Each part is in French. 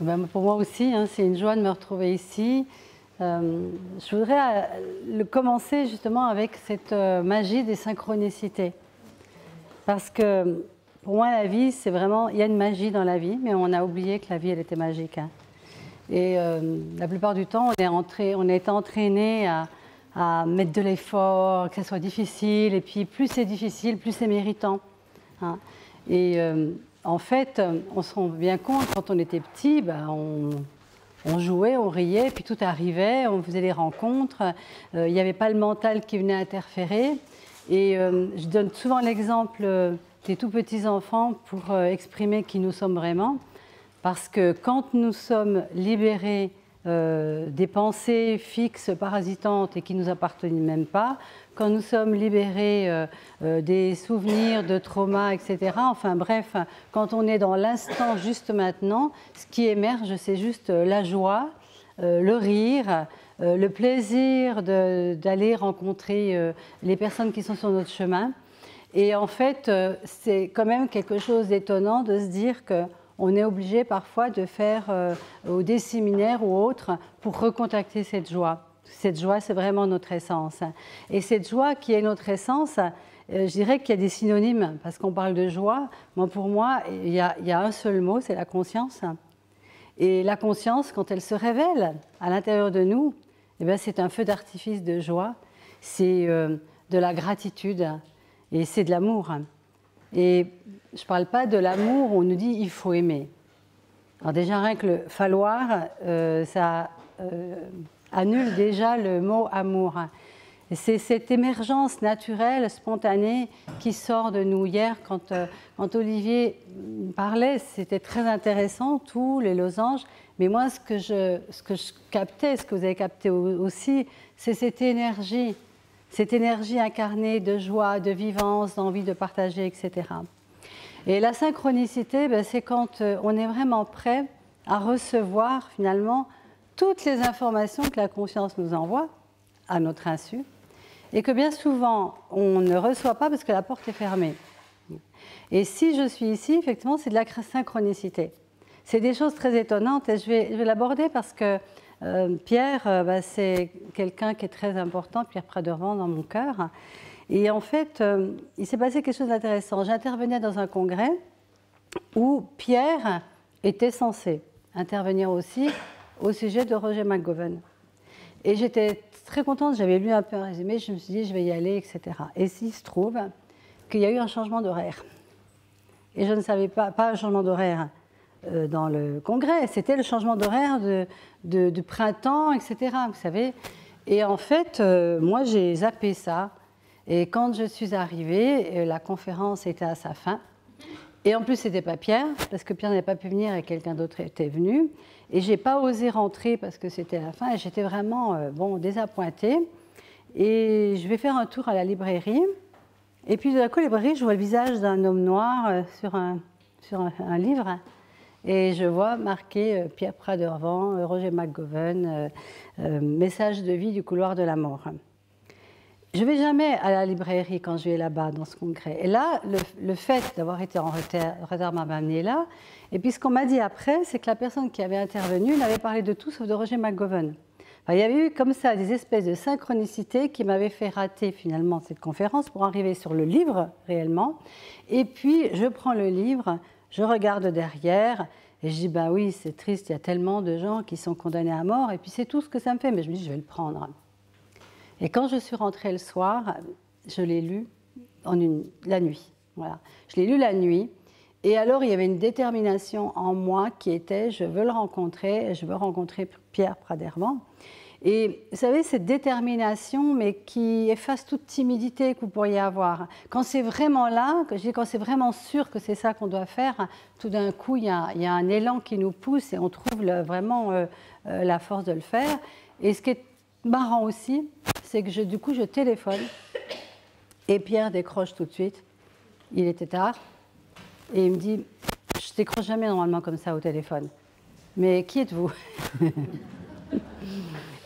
Ben, pour moi aussi, hein, c'est une joie de me retrouver ici. Je voudrais commencer justement avec cette magie des synchronicités. Parce que pour moi, la vie, c'est vraiment... Il y a une magie dans la vie, mais on a oublié que la vie, elle était magique. Hein. Et la plupart du temps, on a été entraîné à mettre de l'effort, que ça soit difficile. Et puis, plus c'est difficile, plus c'est méritant. Hein. Et en fait, on se rend bien compte, quand on était petit, ben, on jouait, on riait, puis tout arrivait, on faisait des rencontres. Il n'y avait pas le mental qui venait interférer. Et je donne souvent l'exemple des tout petits enfants pour exprimer qui nous sommes vraiment. Parce que quand nous sommes libérés des pensées fixes, parasitantes et qui ne nous appartenaient même pas, quand nous sommes libérés des souvenirs de traumas, etc., enfin bref, quand on est dans l'instant juste maintenant, ce qui émerge, c'est juste la joie, le rire, le plaisir d'aller rencontrer les personnes qui sont sur notre chemin. Et en fait, c'est quand même quelque chose d'étonnant de se dire qu'on est obligé parfois de faire des séminaires ou autres pour recontacter cette joie. Cette joie, c'est vraiment notre essence. Et cette joie qui est notre essence, je dirais qu'il y a des synonymes, parce qu'on parle de joie. Moi, pour moi, il y a un seul mot, c'est la conscience. Et la conscience, quand elle se révèle à l'intérieur de nous, eh bien, c'est un feu d'artifice de joie, c'est de la gratitude et c'est de l'amour. Et je ne parle pas de l'amour où on nous dit « il faut aimer ». Alors déjà, rien que le « falloir », ça annule déjà le mot « amour ». C'est cette émergence naturelle, spontanée, qui sort de nous. Hier, quand Olivier parlait, c'était très intéressant, tous les losanges. Mais moi, ce que je captais, ce que vous avez capté aussi, c'est cette énergie incarnée de joie, de vivance, d'envie de partager, etc. Et la synchronicité, ben, c'est quand on est vraiment prêt à recevoir finalement toutes les informations que la conscience nous envoie à notre insu, et que bien souvent on ne reçoit pas parce que la porte est fermée. Et si je suis ici, effectivement, c'est de la synchronicité. C'est des choses très étonnantes et je vais l'aborder parce que Pierre, c'est quelqu'un qui est très important, Pierre Pradervand, dans mon cœur. Et en fait, il s'est passé quelque chose d'intéressant. J'intervenais dans un congrès où Pierre était censé intervenir aussi au sujet de Roger McGowan. Et j'étais très contente, j'avais lu un peu un résumé, je me suis dit je vais y aller, etc. Et s'il se trouve qu'il y a eu un changement d'horaire. Et je ne savais pas un changement d'horaire dans le congrès, c'était le changement d'horaire de printemps, etc. Vous savez. Et en fait, moi j'ai zappé ça. Et quand je suis arrivée, la conférence était à sa fin. Et en plus, ce n'était pas Pierre, parce que Pierre n'avait pas pu venir et quelqu'un d'autre était venu. Et je n'ai pas osé rentrer parce que c'était la fin et j'étais vraiment désappointée. Et je vais faire un tour à la librairie. Et puis, d'un coup, à la librairie, je vois le visage d'un homme noir sur un livre. Et je vois marqué Pierre Pradervand, Roger McGowan, message de vie du couloir de la mort. Je ne vais jamais à la librairie quand je vais là-bas, dans ce congrès. Et là, le fait d'avoir été en retard m'a amené là. Et puis ce qu'on m'a dit après, c'est que la personne qui avait intervenu n'avait parlé de tout sauf de Roger McGowan. Enfin, il y avait eu comme ça des espèces de synchronicité qui m'avaient fait rater finalement cette conférence pour arriver sur le livre réellement. Et puis je prends le livre, je regarde derrière et je dis bah oui, c'est triste, il y a tellement de gens qui sont condamnés à mort. Et puis c'est tout ce que ça me fait, mais je me dis je vais le prendre. Et quand je suis rentrée le soir, je l'ai lu la nuit. Voilà. Je l'ai lu la nuit. Et alors, il y avait une détermination en moi qui était, je veux le rencontrer, je veux rencontrer Pierre Pradervand. Et vous savez, cette détermination, mais qui efface toute timidité que vous pourriez avoir. Quand c'est vraiment là, quand c'est vraiment sûr que c'est ça qu'on doit faire, tout d'un coup, il y a un élan qui nous pousse et on trouve vraiment la force de le faire. Et ce qui est marrant aussi, c'est que du coup, je téléphone et Pierre décroche tout de suite. Il était tard et il me dit « Je décroche jamais normalement comme ça au téléphone. Mais qui êtes-vous »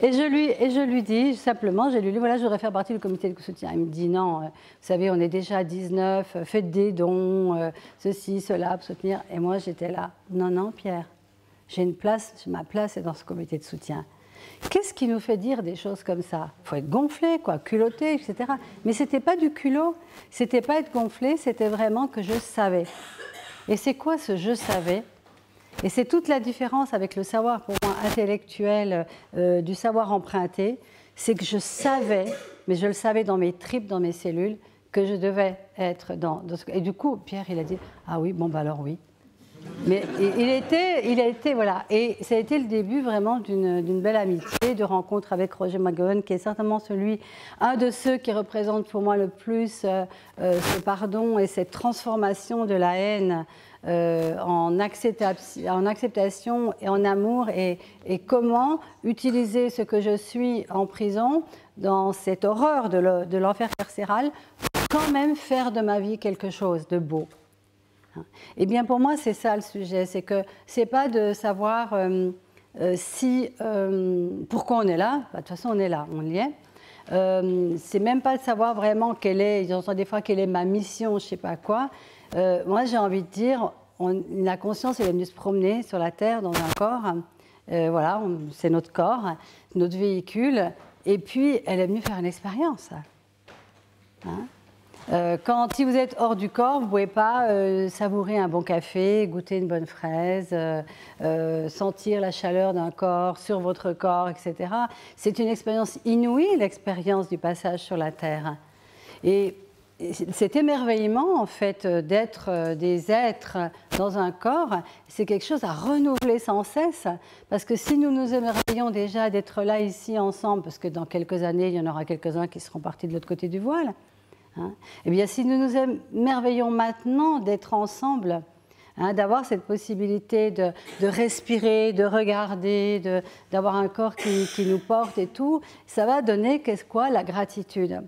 Et je lui dis simplement, je lui dis « Voilà, je voudrais faire partie du comité de soutien. » Il me dit « Non, vous savez, on est déjà à 19, faites des dons, ceci, cela, pour soutenir. » Et moi, j'étais là « Non, non, Pierre, j'ai une place, ma place est dans ce comité de soutien. Qu'est-ce qui nous fait dire des choses comme ça? Il faut être gonflé, quoi, culotté, etc. Mais ce n'était pas du culot, ce n'était pas être gonflé, c'était vraiment que je savais. Et c'est quoi ce « je savais » ? Et c'est toute la différence avec le savoir, pour moi, intellectuel, du savoir emprunté, c'est que je savais, mais je le savais dans mes tripes, dans mes cellules, que je devais être dans ce... Et du coup, Pierre, il a dit « Ah oui, bon, bah alors oui ». Mais il a été, voilà, et ça a été le début vraiment d'une belle amitié, de rencontre avec Roger McGowan, qui est certainement un de ceux qui représente pour moi le plus ce pardon et cette transformation de la haine en acceptation et en amour, et comment utiliser ce que je suis en prison, dans cette horreur de l'enfer carcéral, pour quand même faire de ma vie quelque chose de beau. Eh bien, pour moi, c'est ça le sujet, c'est que c'est pas de savoir pourquoi on est là. Bah, de toute façon, on est là, on y est. C'est même pas de savoir vraiment j'entends des fois quelle est ma mission, je sais pas quoi. Moi, j'ai envie de dire, la conscience, elle est venue se promener sur la Terre dans un corps. Voilà, c'est notre corps, notre véhicule. Et puis, elle est venue faire une expérience. Hein? Si vous êtes hors du corps, vous ne pouvez pas savourer un bon café, goûter une bonne fraise, sentir la chaleur d'un corps sur votre corps, etc. C'est une expérience inouïe, l'expérience du passage sur la Terre. Et cet émerveillement, en fait, d'être des êtres dans un corps, c'est quelque chose à renouveler sans cesse. Parce que si nous nous émerveillons déjà d'être là, ici, ensemble, parce que dans quelques années, il y en aura quelques-uns qui seront partis de l'autre côté du voile, hein, eh bien, si nous nous émerveillons maintenant d'être ensemble, hein, d'avoir cette possibilité de respirer, de regarder, d'avoir un corps qui nous porte et tout, ça va donner qu'est-ce quoi? La gratitude.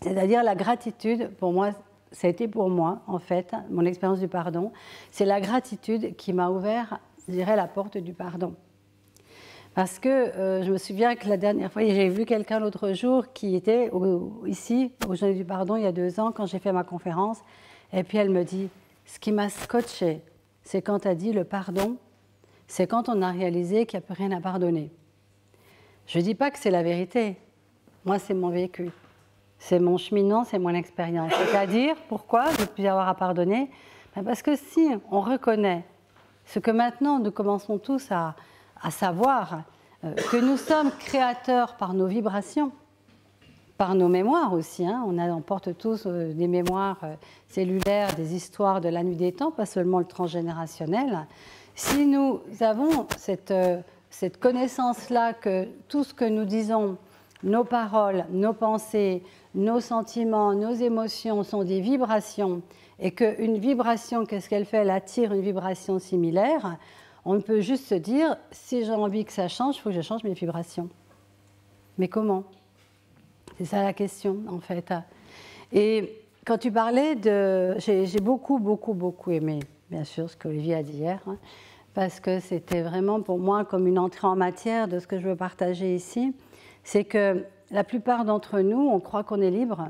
C'est-à-dire la gratitude, pour moi, ça a été pour moi, en fait, mon expérience du pardon, c'est la gratitude qui m'a ouvert, je dirais, la porte du pardon. Parce que je me souviens que la dernière fois, j'ai vu quelqu'un l'autre jour qui était ici, au Journée du Pardon, il y a 2 ans, quand j'ai fait ma conférence, et puis elle me dit, ce qui m'a scotché, c'est quand tu as dit le pardon, c'est quand on a réalisé qu'il n'y a plus rien à pardonner. Je ne dis pas que c'est la vérité, moi c'est mon vécu. C'est mon cheminement, c'est mon expérience. C'est-à-dire, pourquoi de ne plus avoir à pardonner? Parce que si on reconnaît ce que maintenant nous commençons tous à savoir, que nous sommes créateurs par nos vibrations, par nos mémoires aussi, hein. On porte tous des mémoires cellulaires, des histoires de la nuit des temps, pas seulement le transgénérationnel. Si nous avons cette connaissance-là que tout ce que nous disons, nos paroles, nos pensées, nos sentiments, nos émotions sont des vibrations, et qu'une vibration, qu'est-ce qu'elle fait? Elle attire une vibration similaire. On peut juste se dire, si j'ai envie que ça change, il faut que je change mes vibrations. Mais comment? C'est ça la question, en fait. Et quand tu parlais de... J'ai beaucoup aimé, bien sûr, ce qu'Olivier a dit hier, hein, parce que c'était vraiment pour moi comme une entrée en matière de ce que je veux partager ici. C'est que la plupart d'entre nous, on croit qu'on est libre,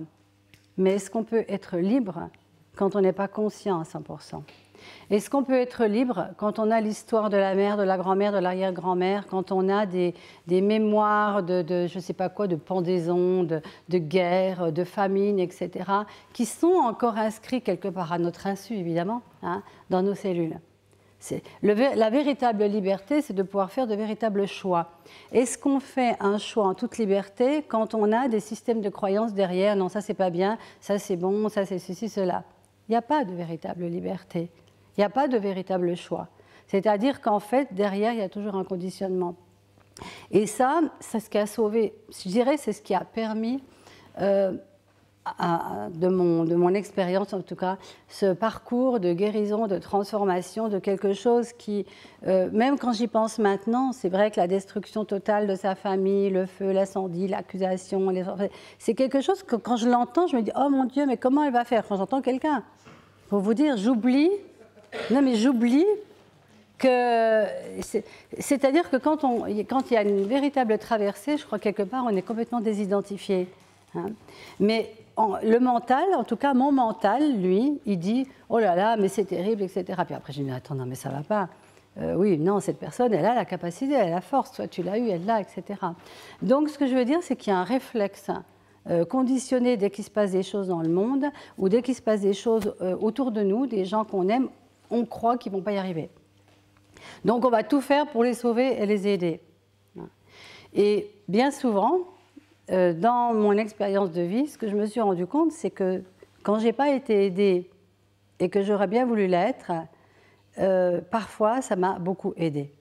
mais est-ce qu'on peut être libre quand on n'est pas conscient à 100%? Est-ce qu'on peut être libre quand on a l'histoire de la mère, de la grand-mère, de l'arrière-grand-mère, quand on a des mémoires de je ne sais pas quoi, de pendaison, de guerre, de famine, etc., qui sont encore inscrits quelque part à notre insu, évidemment, hein, dans nos cellules? La véritable liberté, c'est de pouvoir faire de véritables choix. Est-ce qu'on fait un choix en toute liberté quand on a des systèmes de croyances derrière? Non, ça c'est pas bien, ça c'est bon, ça c'est ceci, cela. Il n'y a pas de véritable liberté. Il n'y a pas de véritable choix. C'est-à-dire qu'en fait, derrière, il y a toujours un conditionnement. Et ça, c'est ce qui a sauvé, je dirais, c'est ce qui a permis, de mon expérience en tout cas, ce parcours de guérison, de transformation, de quelque chose qui, même quand j'y pense maintenant, c'est vrai que la destruction totale de sa famille, le feu, l'incendie, l'accusation, c'est quelque chose que quand je l'entends, je me dis « Oh mon Dieu, mais comment elle va faire ?» Quand j'entends quelqu'un, pour vous dire, j'oublie. Non, mais j'oublie que... C'est-à-dire que quand il y a une véritable traversée, je crois quelque part, on est complètement désidentifié. Hein. Mais le mental, en tout cas mon mental, lui, il dit « Oh là là, mais c'est terrible, etc. » Puis après, je dis « Mais attends, non, mais ça ne va pas. » oui, non, cette personne, elle a la capacité, elle a la force, toi tu l'as eu, elle l'a, etc. Donc ce que je veux dire, c'est qu'il y a un réflexe conditionné dès qu'il se passe des choses dans le monde, ou dès qu'il se passe des choses autour de nous, des gens qu'on aime, on croit qu'ils ne vont pas y arriver. Donc on va tout faire pour les sauver et les aider. Et bien souvent, dans mon expérience de vie, ce que je me suis rendu compte, c'est que quand je n'ai pas été aidée et que j'aurais bien voulu l'être, parfois ça m'a beaucoup aidée.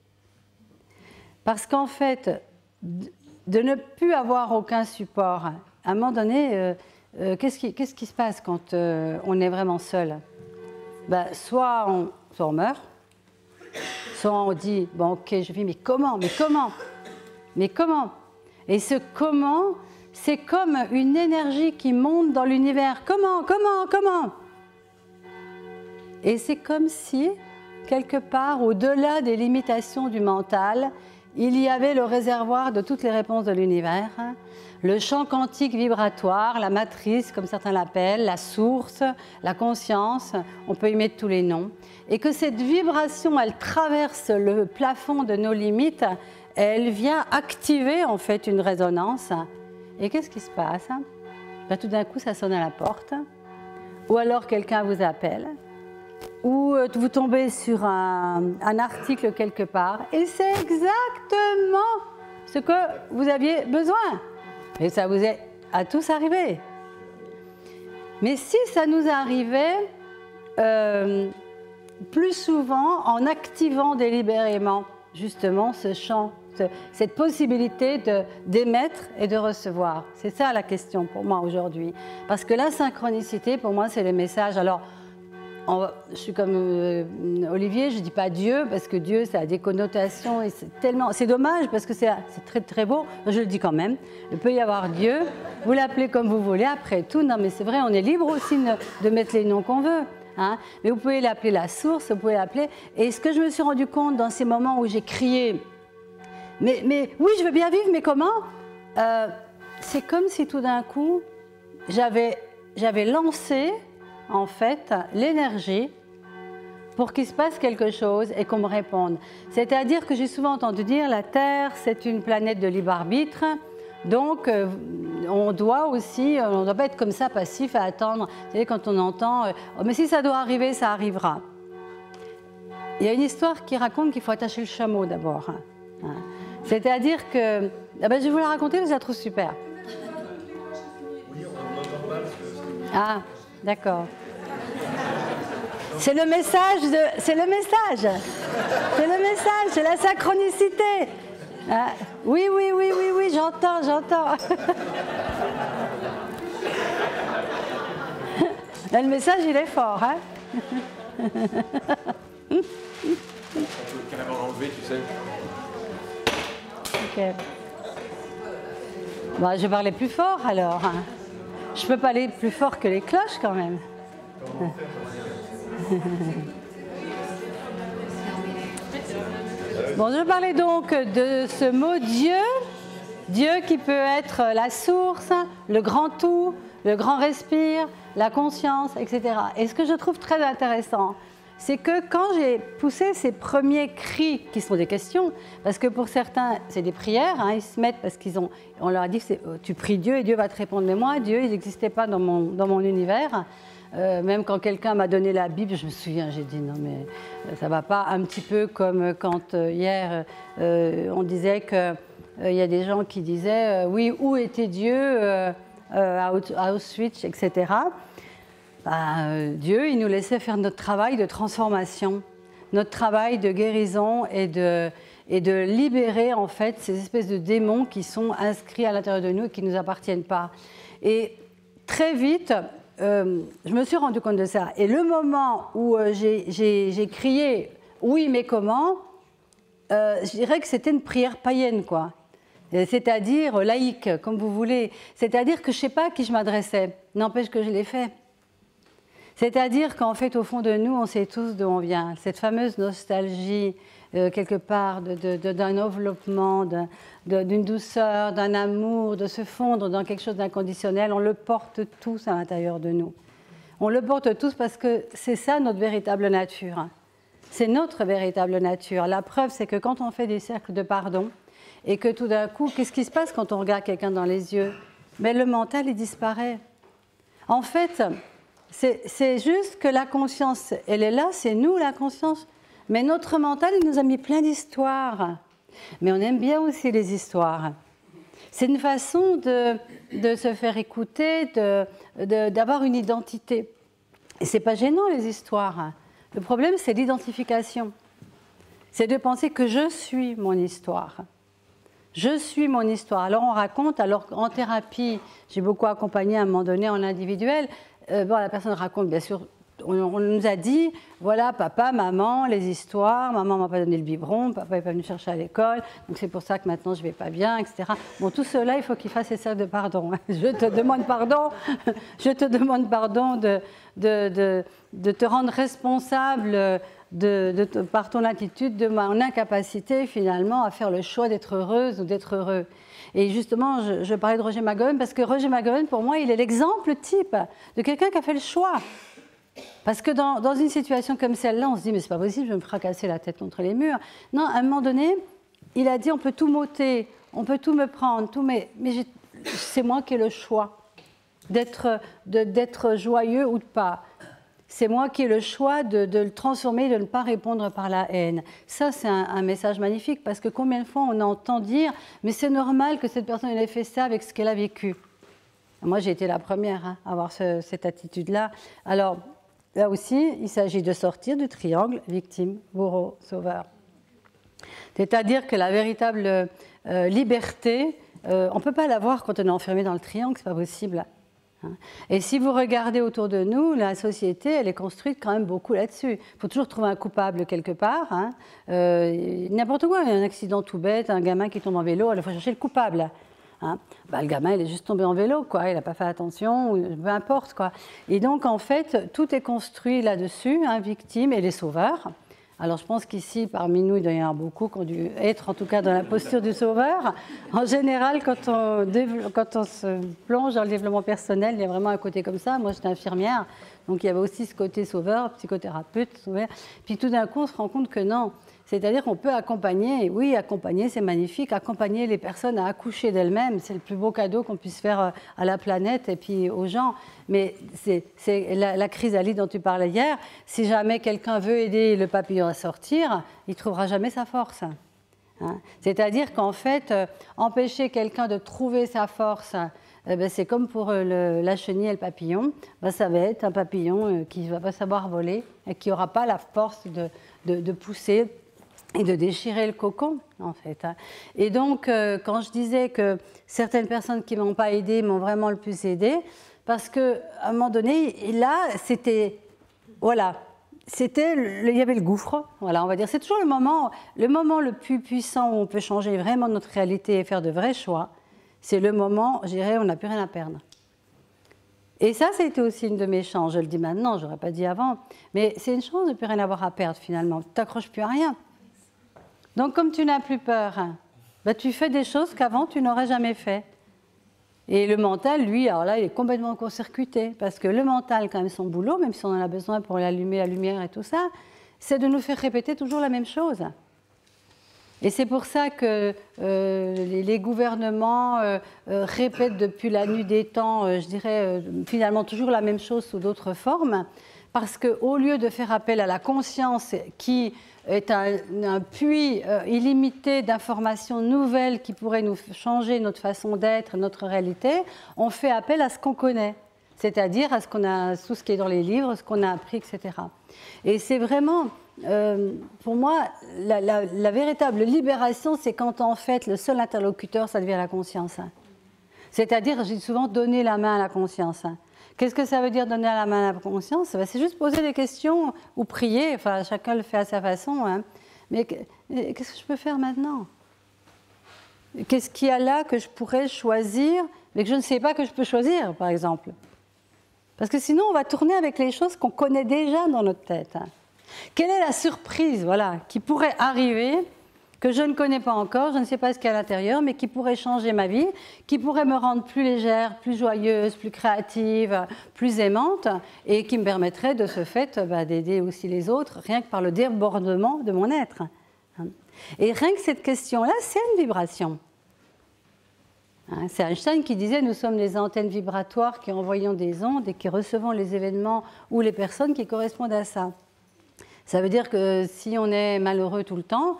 Parce qu'en fait, de ne plus avoir aucun support, à un moment donné, qu'est-ce qui se passe quand on est vraiment seul? Ben, soit on meurt, soit on dit, bon ok, je vis, mais comment? Mais comment? Mais comment? Et ce comment, c'est comme une énergie qui monte dans l'univers. Comment? Et c'est comme si, quelque part, au-delà des limitations du mental, il y avait le réservoir de toutes les réponses de l'univers, le champ quantique vibratoire, la matrice, comme certains l'appellent, la source, la conscience, on peut y mettre tous les noms, et que cette vibration, elle traverse le plafond de nos limites, elle vient activer en fait une résonance. Et qu'est-ce qui se passe? Ben, tout d'un coup, ça sonne à la porte, ou alors quelqu'un vous appelle, ou vous tombez sur un article quelque part, et c'est exactement ce que vous aviez besoin. Et ça vous est à tous arrivé. Mais si ça nous arrivait plus souvent en activant délibérément justement ce champ, cette possibilité d'émettre et de recevoir. C'est ça la question pour moi aujourd'hui. Parce que la synchronicité, pour moi, c'est le message. Alors, je suis comme Olivier, je ne dis pas Dieu, parce que Dieu, ça a des connotations, et c'est dommage, parce que c'est très très beau, je le dis quand même. Il peut y avoir Dieu, vous l'appelez comme vous voulez, après tout, non mais c'est vrai, on est libre aussi de mettre les noms qu'on veut. Hein, mais vous pouvez l'appeler la source, vous pouvez l'appeler... Et ce que je me suis rendu compte dans ces moments où j'ai crié, mais oui, je veux bien vivre, mais comment? C'est comme si tout d'un coup, j'avais lancé, en fait, l'énergie pour qu'il se passe quelque chose et qu'on me réponde. C'est-à-dire que j'ai souvent entendu dire, la Terre, c'est une planète de libre arbitre, donc on doit aussi, on ne doit pas être comme ça, passif, à attendre. Vous savez, quand on entend, mais si ça doit arriver, ça arrivera. Il y a une histoire qui raconte qu'il faut attacher le chameau d'abord. Hein. C'est-à-dire que, je vais vous la raconter, je la trouve super. Ah, d'accord. C'est le message, c'est la synchronicité. Ah, oui, j'entends. Là, le message, il est fort, hein. On peut carrément l'enlever, tu sais. Ok. Bon, je vais parler plus fort alors. Je peux parler plus fort que les cloches quand même. Bon, je parlais donc de ce mot Dieu. Dieu qui peut être la source, le grand tout, le grand respire, la conscience, etc. Et ce que je trouve très intéressant, c'est que quand j'ai poussé ces premiers cris, qui sont des questions, parce que pour certains, c'est des prières, hein, ils se mettent parce on leur a dit, tu pries Dieu et Dieu va te répondre. Mais moi, Dieu, il n'existait pas dans mon univers. Même quand quelqu'un m'a donné la Bible, je me souviens, j'ai dit non mais ça ne va pas. Un petit peu comme quand hier, on disait qu'il y a des gens qui disaient oui, où était Dieu à Auschwitz, etc. Dieu, il nous laissait faire notre travail de transformation, notre travail de guérison et de libérer en fait ces espèces de démons qui sont inscrits à l'intérieur de nous et qui ne nous appartiennent pas. Et très vite, je me suis rendu compte de ça. Et le moment où j'ai crié « oui, mais comment ?» je dirais que c'était une prière païenne, quoi. C'est-à-dire laïque, comme vous voulez. C'est-à-dire que je ne sais pas à qui je m'adressais. N'empêche que je l'ai fait. C'est-à-dire qu'en fait, au fond de nous, on sait tous d'où on vient. Cette fameuse nostalgie, quelque part, d'un enveloppement, d'une douceur, d'un amour, de se fondre dans quelque chose d'inconditionnel, on le porte tous à l'intérieur de nous. On le porte tous parce que c'est ça notre véritable nature. C'est notre véritable nature. La preuve, c'est que quand on fait des cercles de pardon, et que tout d'un coup, qu'est-ce qui se passe quand on regarde quelqu'un dans les yeux? Mais le mental, il disparaît. En fait, c'est juste que la conscience, elle est là, c'est nous la conscience. Mais notre mental, il nous a mis plein d'histoires. Mais on aime bien aussi les histoires. C'est une façon de se faire écouter, d'avoir une identité. Et ce n'est pas gênant, les histoires. Le problème, c'est l'identification. C'est de penser que je suis mon histoire. Je suis mon histoire. Alors on raconte, alors en thérapie, j'ai beaucoup accompagné à un moment donné en individuel. La personne raconte, bien sûr, on nous a dit, voilà, papa, maman, les histoires, maman m'a pas donné le biberon, papa n'est pas venu chercher à l'école, donc c'est pour ça que maintenant je vais pas bien, etc. Bon, tout cela, il faut qu'il fasse ses cercles de pardon. Je te demande pardon, de te rendre responsable par ton attitude de mon incapacité finalement à faire le choix d'être heureuse ou d'être heureux. Et justement, je parlais de Roger McGowan parce que Roger McGowan, pour moi, il est l'exemple type de quelqu'un qui a fait le choix. Parce que dans une situation comme celle-là, on se dit, mais c'est pas possible, je vais me fracasser la tête contre les murs. Non, à un moment donné, il a dit, on peut tout m'ôter, on peut tout me prendre, mais c'est moi qui ai le choix d'être joyeux ou de pas. C'est moi qui ai le choix de le transformer, de ne pas répondre par la haine. Ça, c'est un message magnifique, parce que combien de fois on entend dire « mais c'est normal que cette personne ait fait ça avec ce qu'elle a vécu ». Moi, j'ai été la première à avoir cette attitude-là. Alors, là aussi, il s'agit de sortir du triangle victime, bourreau, sauveur. C'est-à-dire que la véritable liberté, on ne peut pas l'avoir quand on est enfermé dans le triangle, ce n'est pas possible. Et si vous regardez autour de nous, la société, elle est construite quand même beaucoup là-dessus. Il faut toujours trouver un coupable quelque part. N'importe quoi, un accident tout bête, un gamin qui tombe en vélo, il faut chercher le coupable. Le gamin, il est juste tombé en vélo, quoi. Il n'a pas fait attention, peu importe, quoi. Et donc, en fait, tout est construit là-dessus, victime et les sauveurs. Alors, je pense qu'ici, parmi nous, il doit y en avoir beaucoup qui ont dû être, en tout cas, dans la posture du sauveur. En général, quand on se plonge dans le développement personnel, il y a vraiment un côté comme ça. Moi, j'étais infirmière, donc il y avait aussi ce côté sauveur, psychothérapeute, sauveur. Puis tout d'un coup, on se rend compte que non. C'est-à-dire qu'on peut accompagner, oui, accompagner, c'est magnifique, accompagner les personnes à accoucher d'elles-mêmes, c'est le plus beau cadeau qu'on puisse faire à la planète et puis aux gens. Mais c'est la chrysalide dont tu parlais hier, si jamais quelqu'un veut aider le papillon à sortir, il ne trouvera jamais sa force. C'est-à-dire qu'en fait, empêcher quelqu'un de trouver sa force, c'est comme pour la chenille et le papillon, ça va être un papillon qui ne va pas savoir voler et qui n'aura pas la force de pousser et de déchirer le cocon, en fait. Et donc, quand je disais que certaines personnes qui ne m'ont pas aidée m'ont vraiment le plus aidée, parce qu'à un moment donné, là, c'était, voilà, il y avait le gouffre, voilà, on va dire. C'est toujours le moment le plus puissant où on peut changer vraiment notre réalité et faire de vrais choix. C'est le moment, je dirais, où on n'a plus rien à perdre. Et ça a été aussi une de mes chances. Je le dis maintenant, je n'aurais pas dit avant. Mais c'est une chance de ne plus rien avoir à perdre, finalement. Tu t'accroches plus à rien. Donc, comme tu n'as plus peur, tu fais des choses qu'avant, tu n'aurais jamais fait. Et le mental, lui, alors là, il est complètement court-circuité. Parce que le mental, quand même, son boulot, même si on en a besoin pour allumer la lumière et tout ça, c'est de nous faire répéter toujours la même chose. Et c'est pour ça que les gouvernements répètent depuis la nuit des temps, je dirais, finalement toujours la même chose sous d'autres formes, parce qu'au lieu de faire appel à la conscience qui est un puits illimité d'informations nouvelles qui pourraient nous changer notre façon d'être, notre réalité, on fait appel à ce qu'on connaît, c'est-à-dire à tout ce qui est dans les livres, ce qu'on a appris, etc. Et c'est vraiment... pour moi, la véritable libération, c'est quand en fait le seul interlocuteur, ça devient la conscience. C'est-à-dire, j'ai souvent donné la main à la conscience. Qu'est-ce que ça veut dire donner la main à la conscience? C'est juste poser des questions ou prier, enfin chacun le fait à sa façon. Mais qu'est-ce que je peux faire maintenant? Qu'est-ce qu'il y a là que je pourrais choisir, mais que je ne sais pas que je peux choisir, par exemple? Parce que sinon, on va tourner avec les choses qu'on connaît déjà dans notre tête. Quelle est la surprise, voilà, qui pourrait arriver que je ne connais pas encore, je ne sais pas ce qu'il y a à l'intérieur, mais qui pourrait changer ma vie, qui pourrait me rendre plus légère, plus joyeuse, plus créative, plus aimante, et qui me permettrait de ce fait d'aider aussi les autres, rien que par le débordement de mon être. Et rien que cette question-là, c'est une vibration. C'est Einstein qui disait « Nous sommes les antennes vibratoires qui envoyons des ondes et qui recevons les événements ou les personnes qui correspondent à ça. » Ça veut dire que si on est malheureux tout le temps,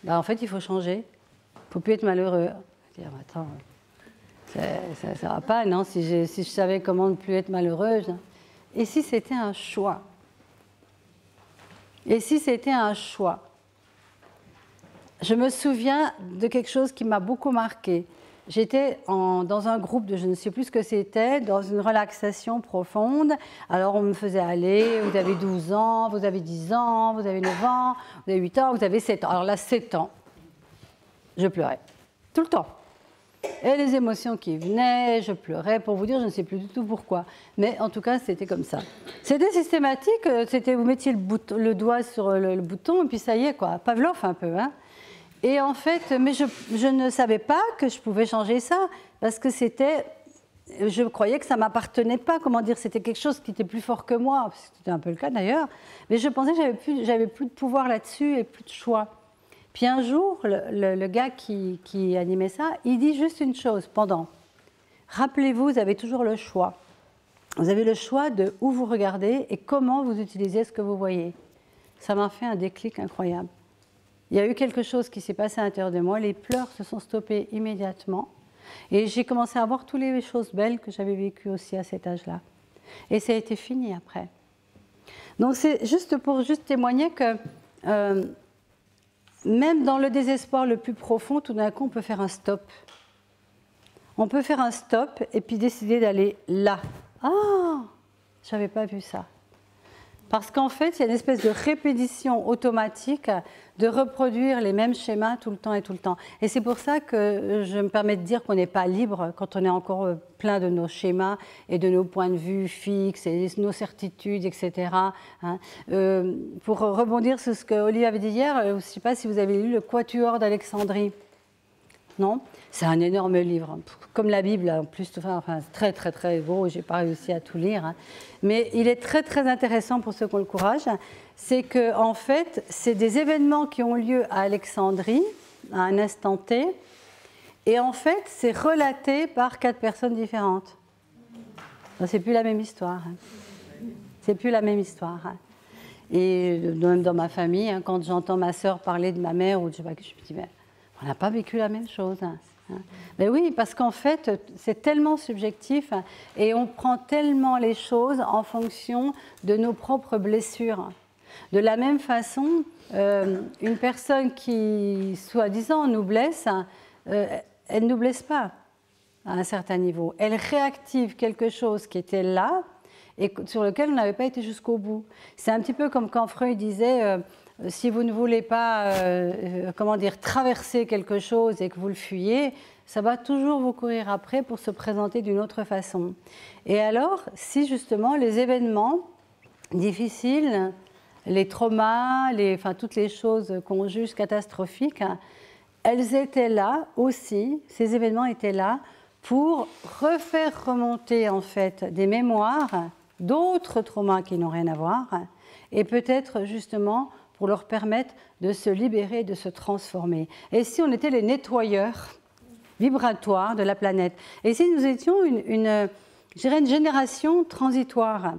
en fait, il faut changer. Il ne faut plus être malheureux. Dire, attends, ça ne va pas, non, si je savais comment ne plus être malheureuse. Et si c'était un choix? Et si c'était un choix? Je me souviens de quelque chose qui m'a beaucoup marqué. J'étais dans un groupe de je ne sais plus ce que c'était, dans une relaxation profonde. Alors on me faisait aller, vous avez 12 ans, vous avez 10 ans, vous avez 9 ans, vous avez 8 ans, vous avez 7 ans. Alors là, 7 ans, je pleurais, tout le temps. Et les émotions qui venaient, je pleurais, pour vous dire, je ne sais plus du tout pourquoi. Mais en tout cas, c'était comme ça. C'était systématique, vous mettiez le doigt sur le bouton, et puis ça y est, quoi, Pavlov un peu, hein. Et en fait, mais je ne savais pas que je pouvais changer ça, parce que je croyais que ça ne m'appartenait pas, comment dire, c'était quelque chose qui était plus fort que moi, c'était un peu le cas d'ailleurs, mais je pensais que j'avais plus de pouvoir là-dessus et plus de choix. Puis un jour, le gars qui animait ça, il dit juste une chose pendant. Rappelez-vous, vous avez toujours le choix. Vous avez le choix de où vous regardez et comment vous utilisez ce que vous voyez. Ça m'a fait un déclic incroyable. Il y a eu quelque chose qui s'est passé à l'intérieur de moi, les pleurs se sont stoppés immédiatement et j'ai commencé à voir toutes les choses belles que j'avais vécues aussi à cet âge-là. Et ça a été fini après. Donc c'est juste pour témoigner que même dans le désespoir le plus profond, tout d'un coup on peut faire un stop. On peut faire un stop et puis décider d'aller là. Ah, je n'avais pas vu ça. Parce qu'en fait, il y a une espèce de répétition automatique de reproduire les mêmes schémas tout le temps et tout le temps. Et c'est pour ça que je me permets de dire qu'on n'est pas libre quand on est encore plein de nos schémas et de nos points de vue fixes et nos certitudes, etc. Pour rebondir sur ce que Olivier avait dit hier, je ne sais pas si vous avez lu le Quatuor d'Alexandrie. Non, c'est un énorme livre, comme la Bible, en plus, enfin très très très gros, je n'ai pas réussi à tout lire, mais il est très très intéressant pour ceux qui ont le courage. C'est qu'en fait, c'est des événements qui ont lieu à Alexandrie, à un instant T, et en fait, c'est relaté par 4 personnes différentes. C'est plus la même histoire. C'est plus la même histoire. Et même dans ma famille, quand j'entends ma sœur parler de ma mère, ou je sais pas, je me dis, mais on n'a pas vécu la même chose. Mais oui, parce qu'en fait, c'est tellement subjectif et on prend tellement les choses en fonction de nos propres blessures. De la même façon, une personne qui, soi-disant, nous blesse, elle ne nous blesse pas à un certain niveau. Elle réactive quelque chose qui était là et sur lequel on n'avait pas été jusqu'au bout. C'est un petit peu comme quand Freud disait... si vous ne voulez pas traverser quelque chose et que vous le fuyez, ça va toujours vous courir après pour se présenter d'une autre façon. Et alors, si justement les événements difficiles, les traumas, toutes les choses qu'on juge catastrophiques, elles étaient là aussi, ces événements étaient là pour refaire remonter en fait des mémoires d'autres traumas qui n'ont rien à voir et peut-être justement pour leur permettre de se libérer, de se transformer. Et si on était les nettoyeurs vibratoires de la planète? Et si nous étions une génération transitoire?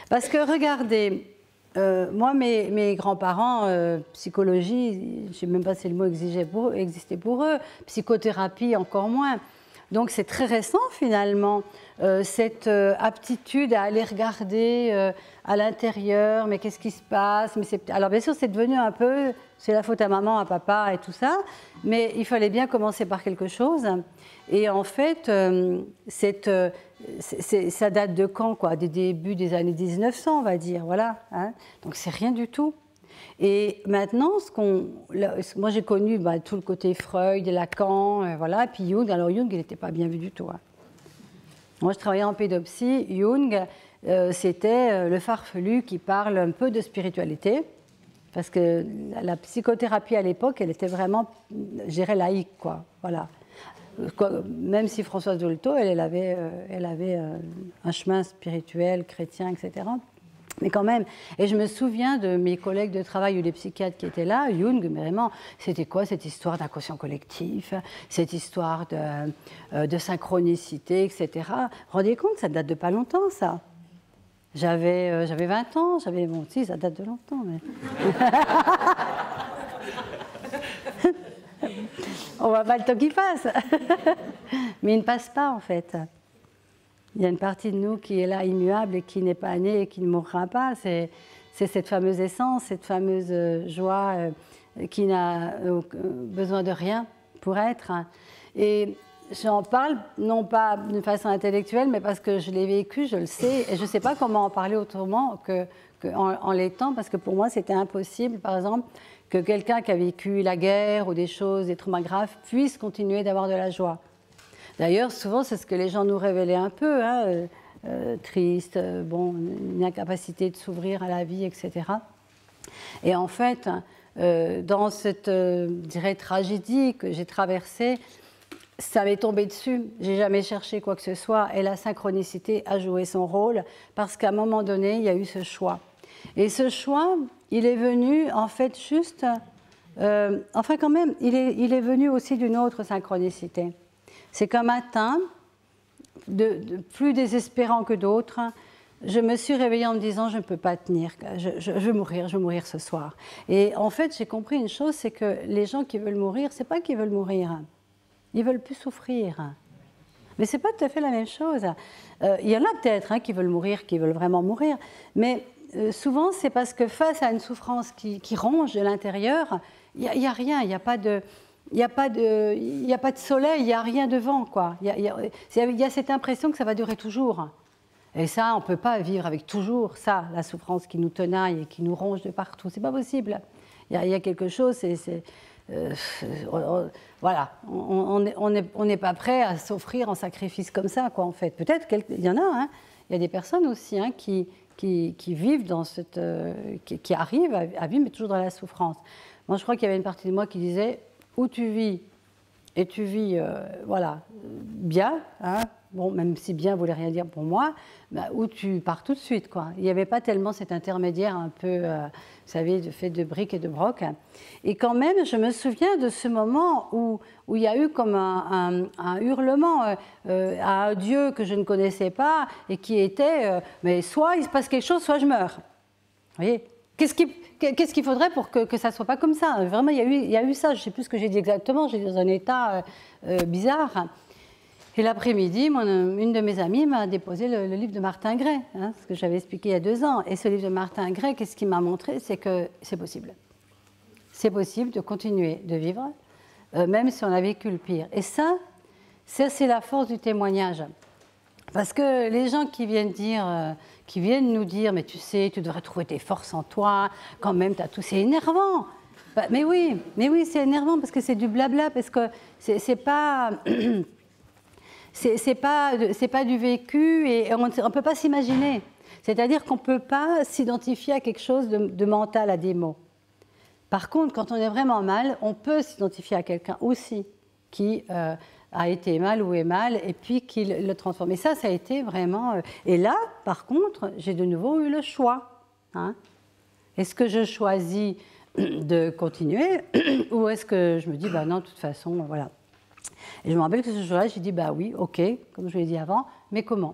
Parce que regardez, moi, mes grands-parents, psychologie, je ne sais même pas si le mot existait pour eux, psychothérapie encore moins. Donc c'est très récent finalement, cette aptitude à aller regarder à l'intérieur, mais qu'est-ce qui se passe? Alors bien sûr c'est devenu un peu, c'est la faute à maman, à papa et tout ça, mais il fallait bien commencer par quelque chose. Et en fait, ça date de quand, quoi? Des débuts des années 1900, on va dire, voilà. Donc c'est rien du tout. Et maintenant, moi j'ai connu tout le côté Freud, Lacan, voilà, puis Jung. Alors Jung, il n'était pas bien vu du tout. Moi, je travaillais en pédopsie. Jung, c'était le farfelu qui parle un peu de spiritualité. Parce que la psychothérapie à l'époque, elle était vraiment, je dirais, laïque, quoi. Voilà. Même si Françoise Dolto, elle avait un chemin spirituel, chrétien, etc. Mais quand même, et je me souviens de mes collègues de travail ou des psychiatres qui étaient là, Jung, mais vraiment, c'était quoi cette histoire d'inconscient collectif, cette histoire de synchronicité, etc. Rendez compte, ça date de pas longtemps, ça. J'avais 20 ans, bon, si, ça date de longtemps, mais... On voit pas le temps qui passe. Mais il ne passe pas, en fait. Il y a une partie de nous qui est là, immuable, et qui n'est pas née et qui ne mourra pas. C'est cette fameuse essence, cette fameuse joie qui n'a besoin de rien pour être. Et j'en parle, non pas d'une façon intellectuelle, mais parce que je l'ai vécu, je le sais, et je ne sais pas comment en parler autrement qu'en l'étant, parce que pour moi, c'était impossible, par exemple, que quelqu'un qui a vécu la guerre ou des choses, des traumas graves, puisse continuer d'avoir de la joie. D'ailleurs, souvent, c'est ce que les gens nous révélaient un peu, hein, triste, bon, une incapacité de s'ouvrir à la vie, etc. Et en fait, dans cette, je dirais, tragédie que j'ai traversée, ça m'est tombé dessus. J'ai jamais cherché quoi que ce soit, et la synchronicité a joué son rôle, parce qu'à un moment donné, il y a eu ce choix. Et ce choix, il est venu, en fait, juste... enfin, quand même, il est venu aussi d'une autre synchronicité. C'est qu'un matin, plus désespérant que d'autres, je me suis réveillée en me disant « je ne peux pas tenir, je veux mourir ce soir ». Et en fait, j'ai compris une chose, c'est que les gens qui veulent mourir, ce n'est pas qu'ils veulent mourir, ils ne veulent plus souffrir. Mais ce n'est pas tout à fait la même chose. Il y en a peut-être qui veulent mourir, qui veulent vraiment mourir, mais souvent c'est parce que face à une souffrance qui ronge de l'intérieur, il n'y a rien, il n'y a pas de... Il n'y a pas de soleil, il n'y a rien devant, quoi. Il y a cette impression que ça va durer toujours. Et ça, on ne peut pas vivre avec toujours ça, la souffrance qui nous tenaille et qui nous ronge de partout. Ce n'est pas possible. Il y a quelque chose, voilà, on n'est pas prêt à s'offrir en sacrifice comme ça, quoi, en fait. Peut-être qu'il y en a, hein. Il y a des personnes aussi hein, qui vivent dans cette... qui arrivent à vivre, mais toujours dans la souffrance. Moi, je crois qu'il y avait une partie de moi qui disait... où tu vis, et tu vis voilà, bien, hein, bon, même si bien ne voulait rien dire pour moi, bah, où tu pars tout de suite, quoi. Il n'y avait pas tellement cet intermédiaire un peu, vous savez, fait de briques et de broc. Et quand même, je me souviens de ce moment où il y a eu comme un hurlement à un Dieu que je ne connaissais pas et qui était, mais soit il se passe quelque chose, soit je meurs. Vous voyez ? Qu'est-ce qu'il faudrait pour que ça ne soit pas comme ça? Vraiment, il y a eu ça. Je ne sais plus ce que j'ai dit exactement. J'étais dans un état bizarre. Et l'après-midi, une de mes amies m'a déposé le livre de Martin Gray, hein, ce que j'avais expliqué il y a 2 ans. Et ce livre de Martin Gray, qu'est-ce qu'il m'a montré? C'est que c'est possible. C'est possible de continuer de vivre, même si on a vécu le pire. Et ça c'est la force du témoignage. Parce que les gens qui viennent nous dire « mais tu sais, tu devrais trouver tes forces en toi, quand même, tu as tout… » C'est énervant. Bah, mais oui, c'est énervant parce que c'est du blabla, parce que c'est pas du vécu et on ne peut pas s'imaginer. C'est-à-dire qu'on ne peut pas s'identifier à quelque chose de mental, à des mots. Par contre, quand on est vraiment mal, on peut s'identifier à quelqu'un aussi qui... a été mal ou est mal, et puis qu'il le transforme. Et ça a été vraiment... Et là, par contre, j'ai de nouveau eu le choix. Hein. Est-ce que je choisis de continuer, ou est-ce que je me dis, bah non, de toute façon, voilà. Et je me rappelle que ce jour-là, j'ai dit, bah oui, ok, comme je l'ai dit avant, mais comment?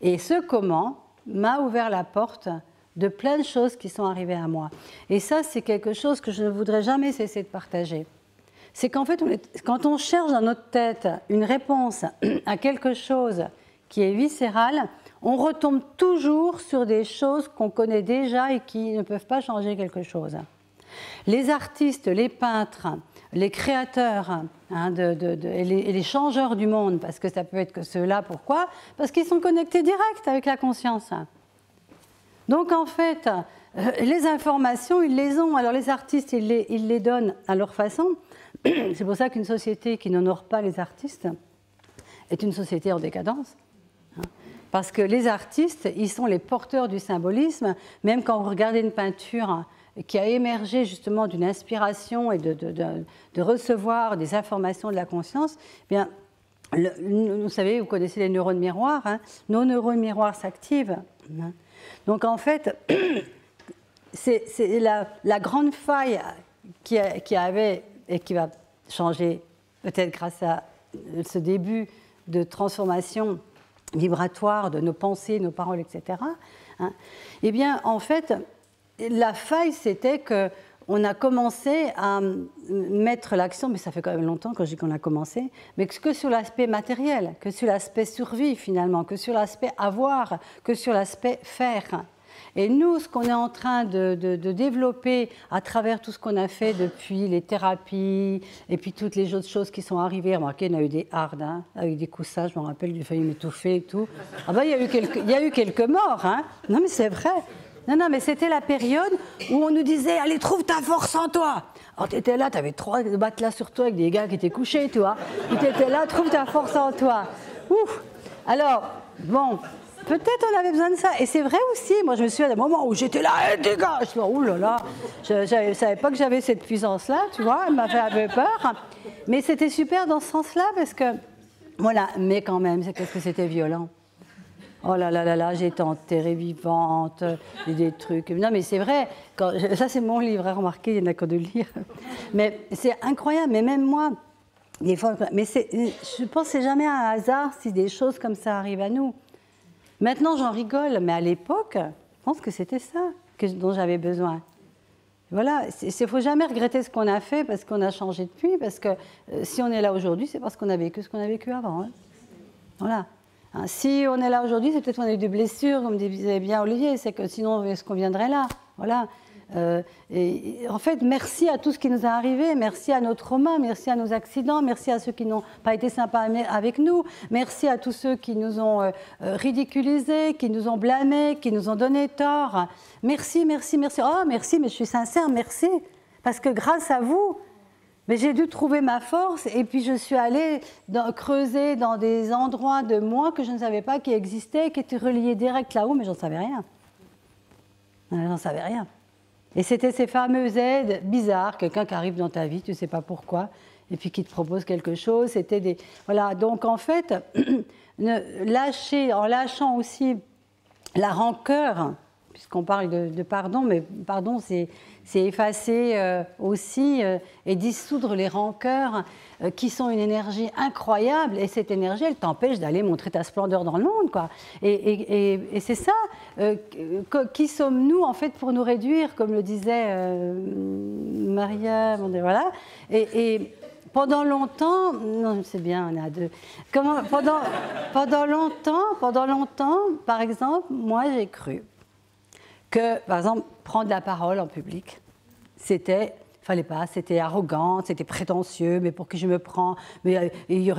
Et ce comment m'a ouvert la porte de plein de choses qui sont arrivées à moi. Et ça, c'est quelque chose que je ne voudrais jamais cesser de partager. C'est qu'en fait, quand on cherche dans notre tête une réponse à quelque chose qui est viscéral, on retombe toujours sur des choses qu'on connaît déjà et qui ne peuvent pas changer quelque chose. Les artistes, les peintres, les créateurs hein, et les changeurs du monde, parce que ça peut être que ceux-là, pourquoi? Parce qu'ils sont connectés direct avec la conscience. Donc en fait, les informations, ils les ont. Alors les artistes, ils les donnent à leur façon. C'est pour ça qu'une société qui n'honore pas les artistes est une société en décadence. Parce que les artistes, ils sont les porteurs du symbolisme, même quand vous regardez une peinture qui a émergé justement d'une inspiration et de recevoir des informations de la conscience, eh bien, vous savez, vous connaissez les neurones miroirs, hein, nos neurones miroirs s'activent. Hein. Donc en fait, c'est la grande faille qui avait et qui va changer peut-être grâce à ce début de transformation vibratoire de nos pensées, nos paroles, etc. Hein. Eh bien, en fait, la faille, c'était qu'on a commencé à mettre l'accent, mais ça fait quand même longtemps que je dis qu'on a commencé, mais que sur l'aspect matériel, que sur l'aspect survie finalement, que sur l'aspect avoir, que sur l'aspect faire. Et nous, ce qu'on est en train de développer à travers tout ce qu'on a fait depuis les thérapies et puis toutes les autres choses qui sont arrivées, remarquez, il y en a eu des hardes, hein, avec des coussins, je me rappelle, j'ai failli m'étouffer et tout. Ah ben, il y a eu quelques morts, hein. Non mais c'est vrai. Non, mais c'était la période où on nous disait « Allez, trouve ta force en toi !» Alors, tu étais là, tu avais 3 matelas sur toi avec des gars qui étaient couchés, tu vois. Tu étais là, trouve ta force en toi. Ouf. Alors, bon, peut-être on avait besoin de ça. Et c'est vrai aussi, moi je me souviens d'un moment où j'étais là, des gars, je me dis, ouh là là, je ne savais pas que j'avais cette puissance-là, tu vois, elle m'a fait un peu peur. Mais c'était super dans ce sens-là parce que, voilà, mais quand même, qu'est-ce que c'était violent. Oh là là là là, j'ai été enterrée vivante, des trucs. Non, mais c'est vrai, ça c'est mon livre, hein, remarquez, il n'y en a que de lire. Mais c'est incroyable, mais même moi, des fois, mais je pense que c'est jamais un hasard si des choses comme ça arrivent à nous. Maintenant, j'en rigole, mais à l'époque, je pense que c'était ça dont j'avais besoin. Voilà, il ne faut jamais regretter ce qu'on a fait parce qu'on a changé depuis, parce que si on est là aujourd'hui, c'est parce qu'on a vécu ce qu'on a vécu avant. Hein. Voilà. Hein, si on est là aujourd'hui, c'est peut-être qu'on a eu des blessures, comme disait bien Olivier, c'est que sinon, est-ce qu'on viendrait là? Voilà. Et en fait, merci à tout ce qui nous est arrivé, merci à nos traumas, merci à nos accidents, merci à ceux qui n'ont pas été sympas avec nous, merci à tous ceux qui nous ont ridiculisés, qui nous ont blâmés, qui nous ont donné tort. Merci, merci, merci. Oh, merci, mais je suis sincère, merci. Parce que grâce à vous, mais j'ai dû trouver ma force et puis je suis allée creuser dans des endroits de moi que je ne savais pas qui existaient, qui étaient reliés direct là-haut, mais j'en savais rien. J'en savais rien. Et c'était ces fameuses aides bizarres, quelqu'un qui arrive dans ta vie, tu ne sais pas pourquoi, et puis qui te propose quelque chose. C'était des... Voilà, donc en fait, en lâchant aussi la rancœur, puisqu'on parle de pardon, mais pardon, c'est effacer aussi et dissoudre les rancœurs qui sont une énergie incroyable. Et cette énergie, elle t'empêche d'aller montrer ta splendeur dans le monde, quoi. Et c'est ça. Qui sommes-nous, en fait, pour nous réduire, comme le disait Maria, voilà. Et pendant longtemps, non, c'est bien, on est à deux. Pendant longtemps, par exemple, moi, j'ai cru que, par exemple, prendre la parole en public, fallait pas, c'était arrogant, c'était prétentieux, mais pour qui je me prends, mais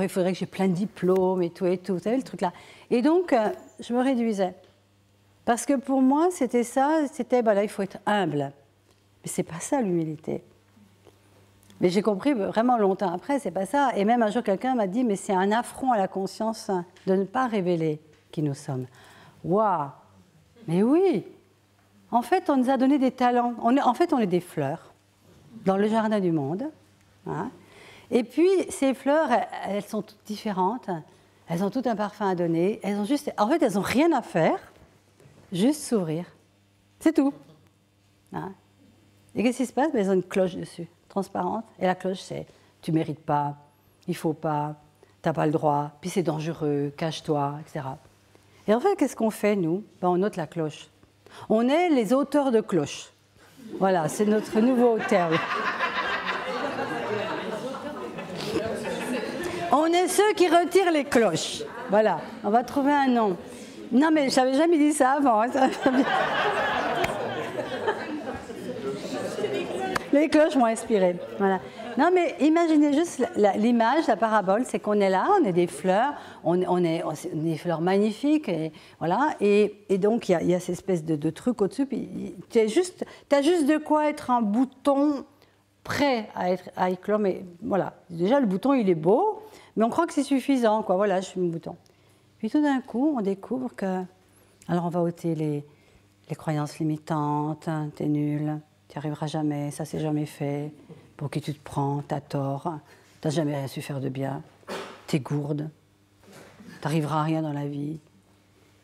faudrait que j'ai plein de diplômes et tout, vous savez, le truc là. Et donc, je me réduisais. Parce que pour moi, c'était ça, là, il faut être humble. Mais c'est pas ça, l'humilité. Mais j'ai compris vraiment longtemps après, c'est pas ça. Et même un jour, quelqu'un m'a dit, mais c'est un affront à la conscience de ne pas révéler qui nous sommes. Waouh! Mais oui! En fait, on nous a donné des talents. On est des fleurs dans le jardin du monde. Hein. Et puis, ces fleurs, elles sont toutes différentes. Elles ont tout un parfum à donner. Elles n'ont rien à faire, juste s'ouvrir. C'est tout. Hein. Et qu'est-ce qui se passe? Elles ont une cloche dessus, transparente. Et la cloche, c'est « tu ne mérites pas, il ne faut pas, tu n'as pas le droit, puis c'est dangereux, cache-toi, etc. » Et en fait, qu'est-ce qu'on fait, nous? On note la cloche. On est les auteurs de cloches. Voilà, c'est notre nouveau terme. On est ceux qui retirent les cloches. Voilà, on va trouver un nom. Non, mais je n'avais jamais dit ça avant. Hein. Les cloches m'ont inspiré. Voilà. Non, mais imaginez juste l'image, la parabole, c'est qu'on est là, on est des fleurs, on est des fleurs magnifiques, et voilà. Et donc il y a cette espèce de truc au-dessus. Tu as juste de quoi être un bouton prêt à éclore. Mais voilà, déjà le bouton il est beau, mais on croit que c'est suffisant, quoi. Voilà, je suis un bouton. Puis tout d'un coup, on découvre que... Alors on va ôter les croyances limitantes, hein, t'es nul, t'y arriveras jamais, ça c'est jamais fait, pour qui tu te prends, t'as tort, t'as jamais rien su faire de bien, t'es gourde, t'arriveras à rien dans la vie.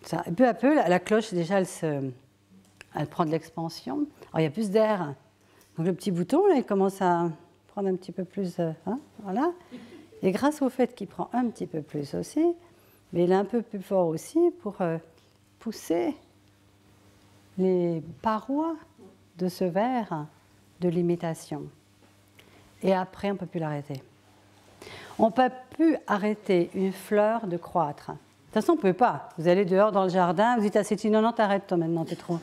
Ça. Et peu à peu, la cloche, déjà, elle prend de l'expansion. Alors il y a plus d'air. Donc le petit bouton, là, il commence à prendre un petit peu plus, hein, voilà. Et grâce au fait qu'il prend un petit peu plus aussi, mais il est un peu plus fort aussi pour pousser les parois de ce verre de l'imitation. Et après, on ne peut plus l'arrêter. On ne peut plus arrêter une fleur de croître. De toute façon, on ne peut pas. Vous allez dehors dans le jardin, vous dites à Cécile, non, t'arrêtes toi maintenant, t'es trop...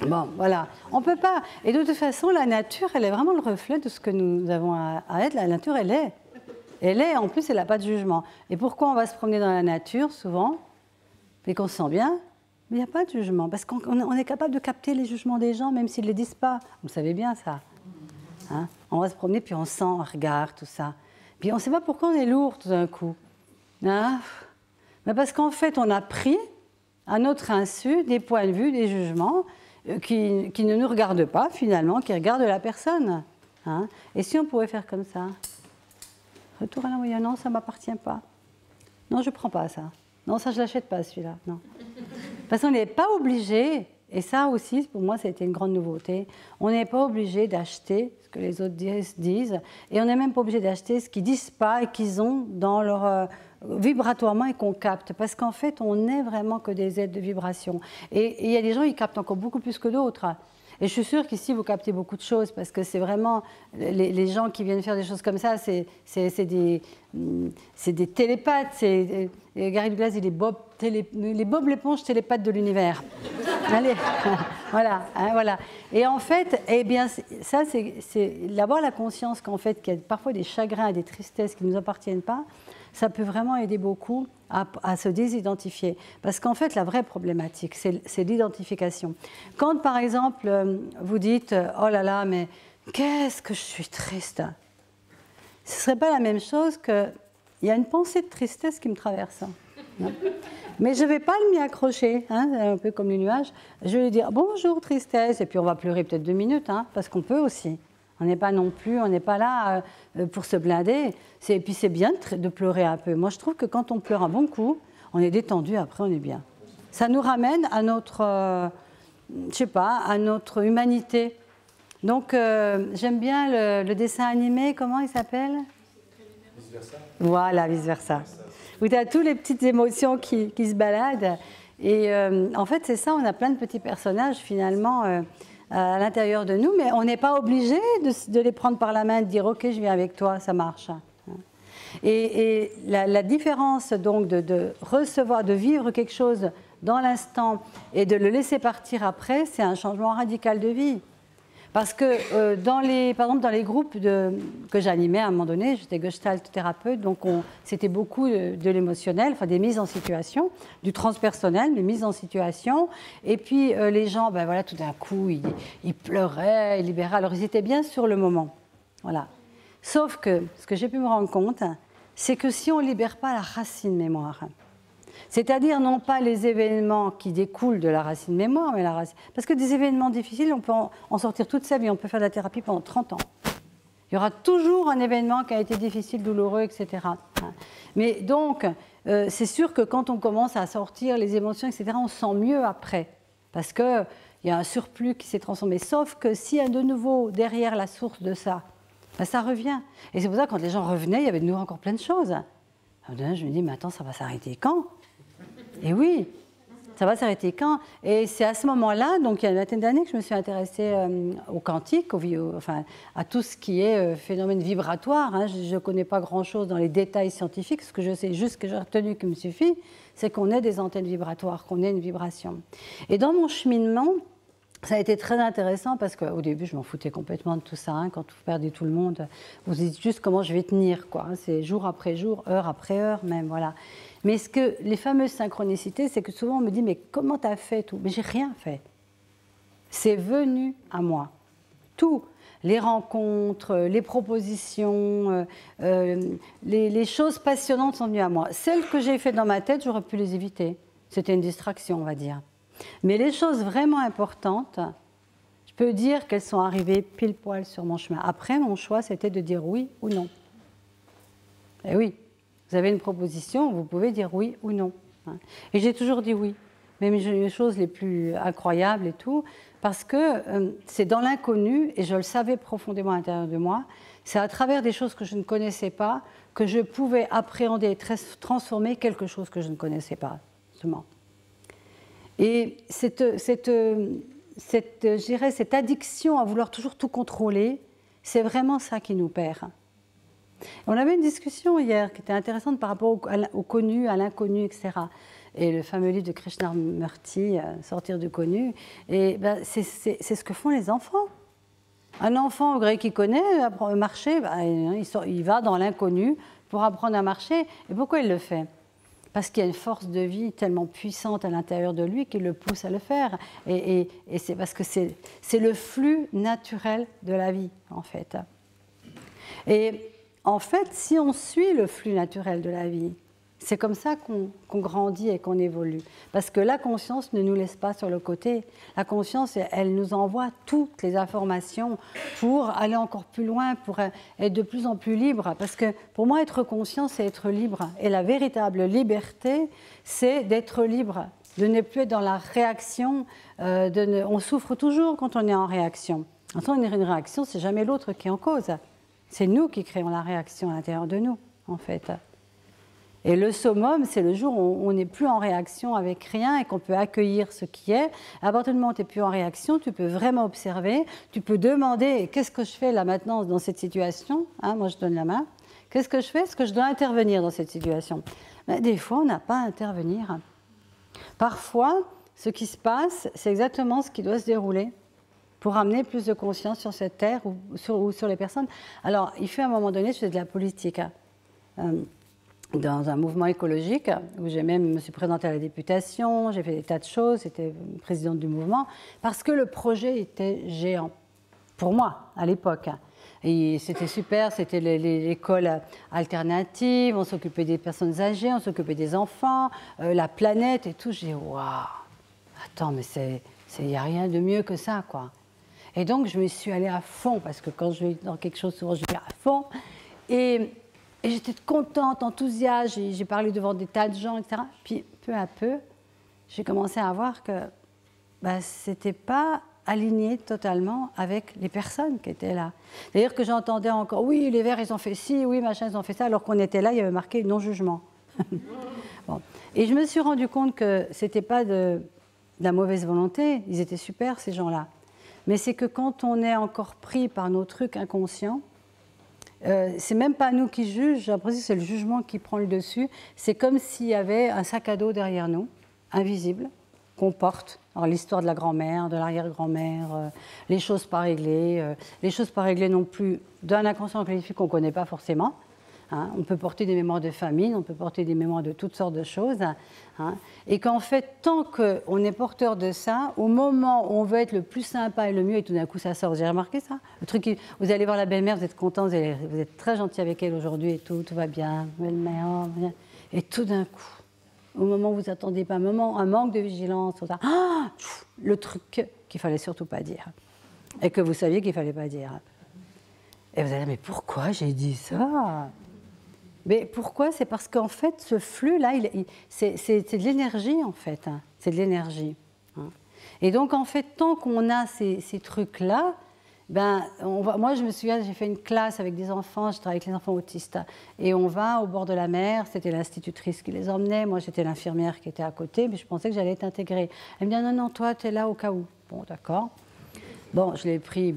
Bon, voilà. On ne peut pas. Et de toute façon, la nature, elle est vraiment le reflet de ce que nous avons à être. La nature, elle est. Elle est, en plus, elle n'a pas de jugement. Et pourquoi on va se promener dans la nature, souvent, et qu'on se sent bien? Mais il n'y a pas de jugement. Parce qu'on est capable de capter les jugements des gens, même s'ils ne les disent pas. Vous savez bien ça. Hein? On va se promener, puis on sent, on regarde, tout ça. Puis on ne sait pas pourquoi on est lourd tout d'un coup. Hein? Mais parce qu'en fait, on a pris, à notre insu, des points de vue, des jugements qui ne nous regardent pas, finalement, qui regardent la personne. Hein? Et si on pouvait faire comme ça? Retour à la moyenne, non, ça ne m'appartient pas. Non, je ne prends pas ça. Non, ça, je ne l'achète pas, celui-là. Non. Parce qu'on n'est pas obligé, et ça aussi, pour moi, ça a été une grande nouveauté, on n'est pas obligé d'acheter ce que les autres disent, et on n'est même pas obligé d'acheter ce qu'ils ne disent pas et qu'ils ont dans leur... vibratoirement et qu'on capte. Parce qu'en fait, on n'est vraiment que des êtres de vibration. Et il y a des gens, ils captent encore beaucoup plus que d'autres. Et je suis sûre qu'ici, vous captez beaucoup de choses, parce que c'est vraiment... Les gens qui viennent faire des choses comme ça, c'est des télépathes. Gary Douglas, il est Bob l'éponge télépathe de l'univers. Allez, voilà, hein, voilà. Et en fait, eh bien, ça, c'est d'avoir la conscience qu'en fait, qu'il y a parfois des chagrins et des tristesses qui ne nous appartiennent pas, ça peut vraiment aider beaucoup à se désidentifier. Parce qu'en fait, la vraie problématique, c'est l'identification. Quand, par exemple, vous dites « Oh là là, mais qu'est-ce que je suis triste !» Ce ne serait pas la même chose que « Il y a une pensée de tristesse qui me traverse. » Mais je ne vais pas m'y accrocher, hein, un peu comme les nuages. Je vais lui dire « Bonjour, tristesse !» Et puis on va pleurer peut-être 2 minutes, hein, parce qu'on peut aussi. On n'est pas non plus, on n'est pas là pour se blinder. Et puis c'est bien de pleurer un peu. Moi, je trouve que quand on pleure un bon coup, on est détendu, après on est bien. Ça nous ramène à notre, je sais pas, à notre humanité. Donc j'aime bien le dessin animé, comment il s'appelle? Vice versa. Voilà, vice versa. Où tu as toutes les petites émotions qui se baladent. Et en fait, c'est ça, on a plein de petits personnages finalement à l'intérieur de nous, mais on n'est pas obligé de les prendre par la main et de dire « Ok, je viens avec toi, ça marche ». Et la différence donc de recevoir, de vivre quelque chose dans l'instant et de le laisser partir après, c'est un changement radical de vie. Parce que par exemple dans les groupes que j'animais à un moment donné, j'étais gestalt thérapeute, donc c'était beaucoup de l'émotionnel, enfin des mises en situation, du transpersonnel, des mises en situation. Et puis les gens, ben voilà, tout d'un coup, ils pleuraient, ils libéraient. Alors ils étaient bien sur le moment, voilà. Sauf que ce que j'ai pu me rendre compte, c'est que si on ne libère pas la racine mémoire, c'est-à-dire non pas les événements qui découlent de la racine mémoire, mais la racine... Parce que des événements difficiles, on peut en sortir toute sa vie, on peut faire de la thérapie pendant 30 ans. Il y aura toujours un événement qui a été difficile, douloureux, etc. Mais donc, c'est sûr que quand on commence à sortir les émotions, etc., on se sent mieux après. Parce qu'il y a un surplus qui s'est transformé. Sauf que s'il y a de nouveau derrière la source de ça, ben ça revient. Et c'est pour ça que quand les gens revenaient, il y avait de nouveau encore plein de choses. Alors, je me dis, mais attends, ça va s'arrêter quand ? Et oui, ça va s'arrêter quand? Et c'est à ce moment-là, donc il y a une vingtaine d'années, que je me suis intéressée au quantique, enfin, à tout ce qui est phénomène vibratoire. Hein. Je ne connais pas grand-chose dans les détails scientifiques. Ce que je sais juste que j'ai retenu qui me suffit, c'est qu'on ait des antennes vibratoires, qu'on ait une vibration. Et dans mon cheminement, ça a été très intéressant parce qu'au début, je m'en foutais complètement de tout ça. Hein. Quand vous perdez tout le monde, vous vous dites juste comment je vais tenir, quoi. C'est jour après jour, heure après heure même, voilà. Mais ce que les fameuses synchronicités, c'est que souvent on me dit « mais comment tu as fait tout ?» Mais j'ai rien fait. C'est venu à moi. tout. Les rencontres, les propositions, les choses passionnantes sont venues à moi. Celles que j'ai faites dans ma tête, j'aurais pu les éviter. C'était une distraction, on va dire. Mais les choses vraiment importantes, je peux dire qu'elles sont arrivées pile poil sur mon chemin. Après, mon choix, c'était de dire oui ou non. Et oui, vous avez une proposition, vous pouvez dire oui ou non. Et j'ai toujours dit oui, même les choses les plus incroyables et tout, parce que c'est dans l'inconnu, et je le savais profondément à l'intérieur de moi, c'est à travers des choses que je ne connaissais pas que je pouvais appréhender et transformer quelque chose que je ne connaissais pas, justement. Et cette addiction à vouloir toujours tout contrôler, c'est vraiment ça qui nous perd. On avait une discussion hier qui était intéressante par rapport au connu, à l'inconnu, etc. Et le fameux livre de Krishnamurti, Sortir du connu, et ben, c'est ce que font les enfants. Un enfant qui connaît marcher, ben, il va dans l'inconnu pour apprendre à marcher. Et pourquoi il le fait? Parce qu'il y a une force de vie tellement puissante à l'intérieur de lui qui le pousse à le faire. Et c'est parce que c'est le flux naturel de la vie, en fait. Et en fait, si on suit le flux naturel de la vie, c'est comme ça qu'on grandit et qu'on évolue. Parce que la conscience ne nous laisse pas sur le côté. La conscience, elle nous envoie toutes les informations pour aller encore plus loin, pour être de plus en plus libre. Parce que pour moi, être conscient, c'est être libre. Et la véritable liberté, c'est d'être libre, de ne plus être dans la réaction. On souffre toujours quand on est en réaction. Quand on est une réaction, c'est jamais l'autre qui est en cause. C'est nous qui créons la réaction à l'intérieur de nous, en fait. Et le summum, c'est le jour où on n'est plus en réaction avec rien et qu'on peut accueillir ce qui est. À partir du moment où tu n'es plus en réaction, tu peux vraiment observer, tu peux demander qu'est-ce que je fais là maintenant dans cette situation, hein, moi je donne la main. Qu'est-ce que je fais? Est-ce que je dois intervenir dans cette situation? Ben, des fois, on n'a pas à intervenir. Parfois, ce qui se passe, c'est exactement ce qui doit se dérouler pour amener plus de conscience sur cette terre ou sur les personnes. Alors, il fait à un moment donné, je fais de la politique. Dans un mouvement écologique, où je me suis présentée à la députation, j'ai fait des tas de choses, j'étais présidente du mouvement, parce que le projet était géant, pour moi, à l'époque. Et c'était super, c'était l'école alternative, on s'occupait des personnes âgées, on s'occupait des enfants, la planète et tout. J'ai dit, waouh, attends, mais il n'y a rien de mieux que ça, quoi. Et donc, je me suis allée à fond, parce que quand je vais dans quelque chose, souvent, je vais à fond. Et j'étais contente, enthousiaste, j'ai parlé devant des tas de gens, etc. Puis, peu à peu, j'ai commencé à voir que ce n'était pas aligné totalement avec les personnes qui étaient là. C'est-à-dire que j'entendais encore, oui, les Verts, ils ont fait ci, oui, machin, ils ont fait ça, alors qu'on était là, il y avait marqué non-jugement. Bon. Et je me suis rendu compte que ce n'était pas de la mauvaise volonté, ils étaient super, ces gens-là. Mais c'est que quand on est encore pris par nos trucs inconscients, c'est même pas nous qui jugeons, j'ai l'impression que c'est le jugement qui prend le dessus. C'est comme s'il y avait un sac à dos derrière nous, invisible, qu'on porte. Alors l'histoire de la grand-mère, de l'arrière-grand-mère, les choses pas réglées non plus d'un inconscient collectif qu'on ne connaît pas forcément. Hein. On peut porter des mémoires de famine, on peut porter des mémoires de toutes sortes de choses. Hein. Et qu'en fait, tant qu'on est porteur de ça, au moment où on veut être le plus sympa et le mieux, et tout d'un coup ça sort, vous avez remarqué ça? Le truc, vous allez voir la belle-mère, vous êtes content, vous êtes très gentil avec elle aujourd'hui et tout va bien, belle-mère, oh, bien. Et tout d'un coup, au moment où vous n'attendiez pas, un manque de vigilance, tout ça, le truc qu'il ne fallait surtout pas dire, et que vous saviez qu'il ne fallait pas dire. Et vous allez dire, mais pourquoi j'ai dit ça? Mais pourquoi? C'est parce qu'en fait, ce flux-là, c'est de l'énergie, en fait. Hein. C'est de l'énergie. Hein. Et donc, en fait, tant qu'on a ces trucs-là, moi, je me souviens, j'ai fait une classe avec des enfants, je travaille avec les enfants autistes. Et on va au bord de la mer, c'était l'institutrice qui les emmenait, moi, j'étais l'infirmière qui était à côté, mais je pensais que j'allais être intégrée. Elle me dit, non, toi, tu es là au cas où. Bon, d'accord. Bon, je l'ai pris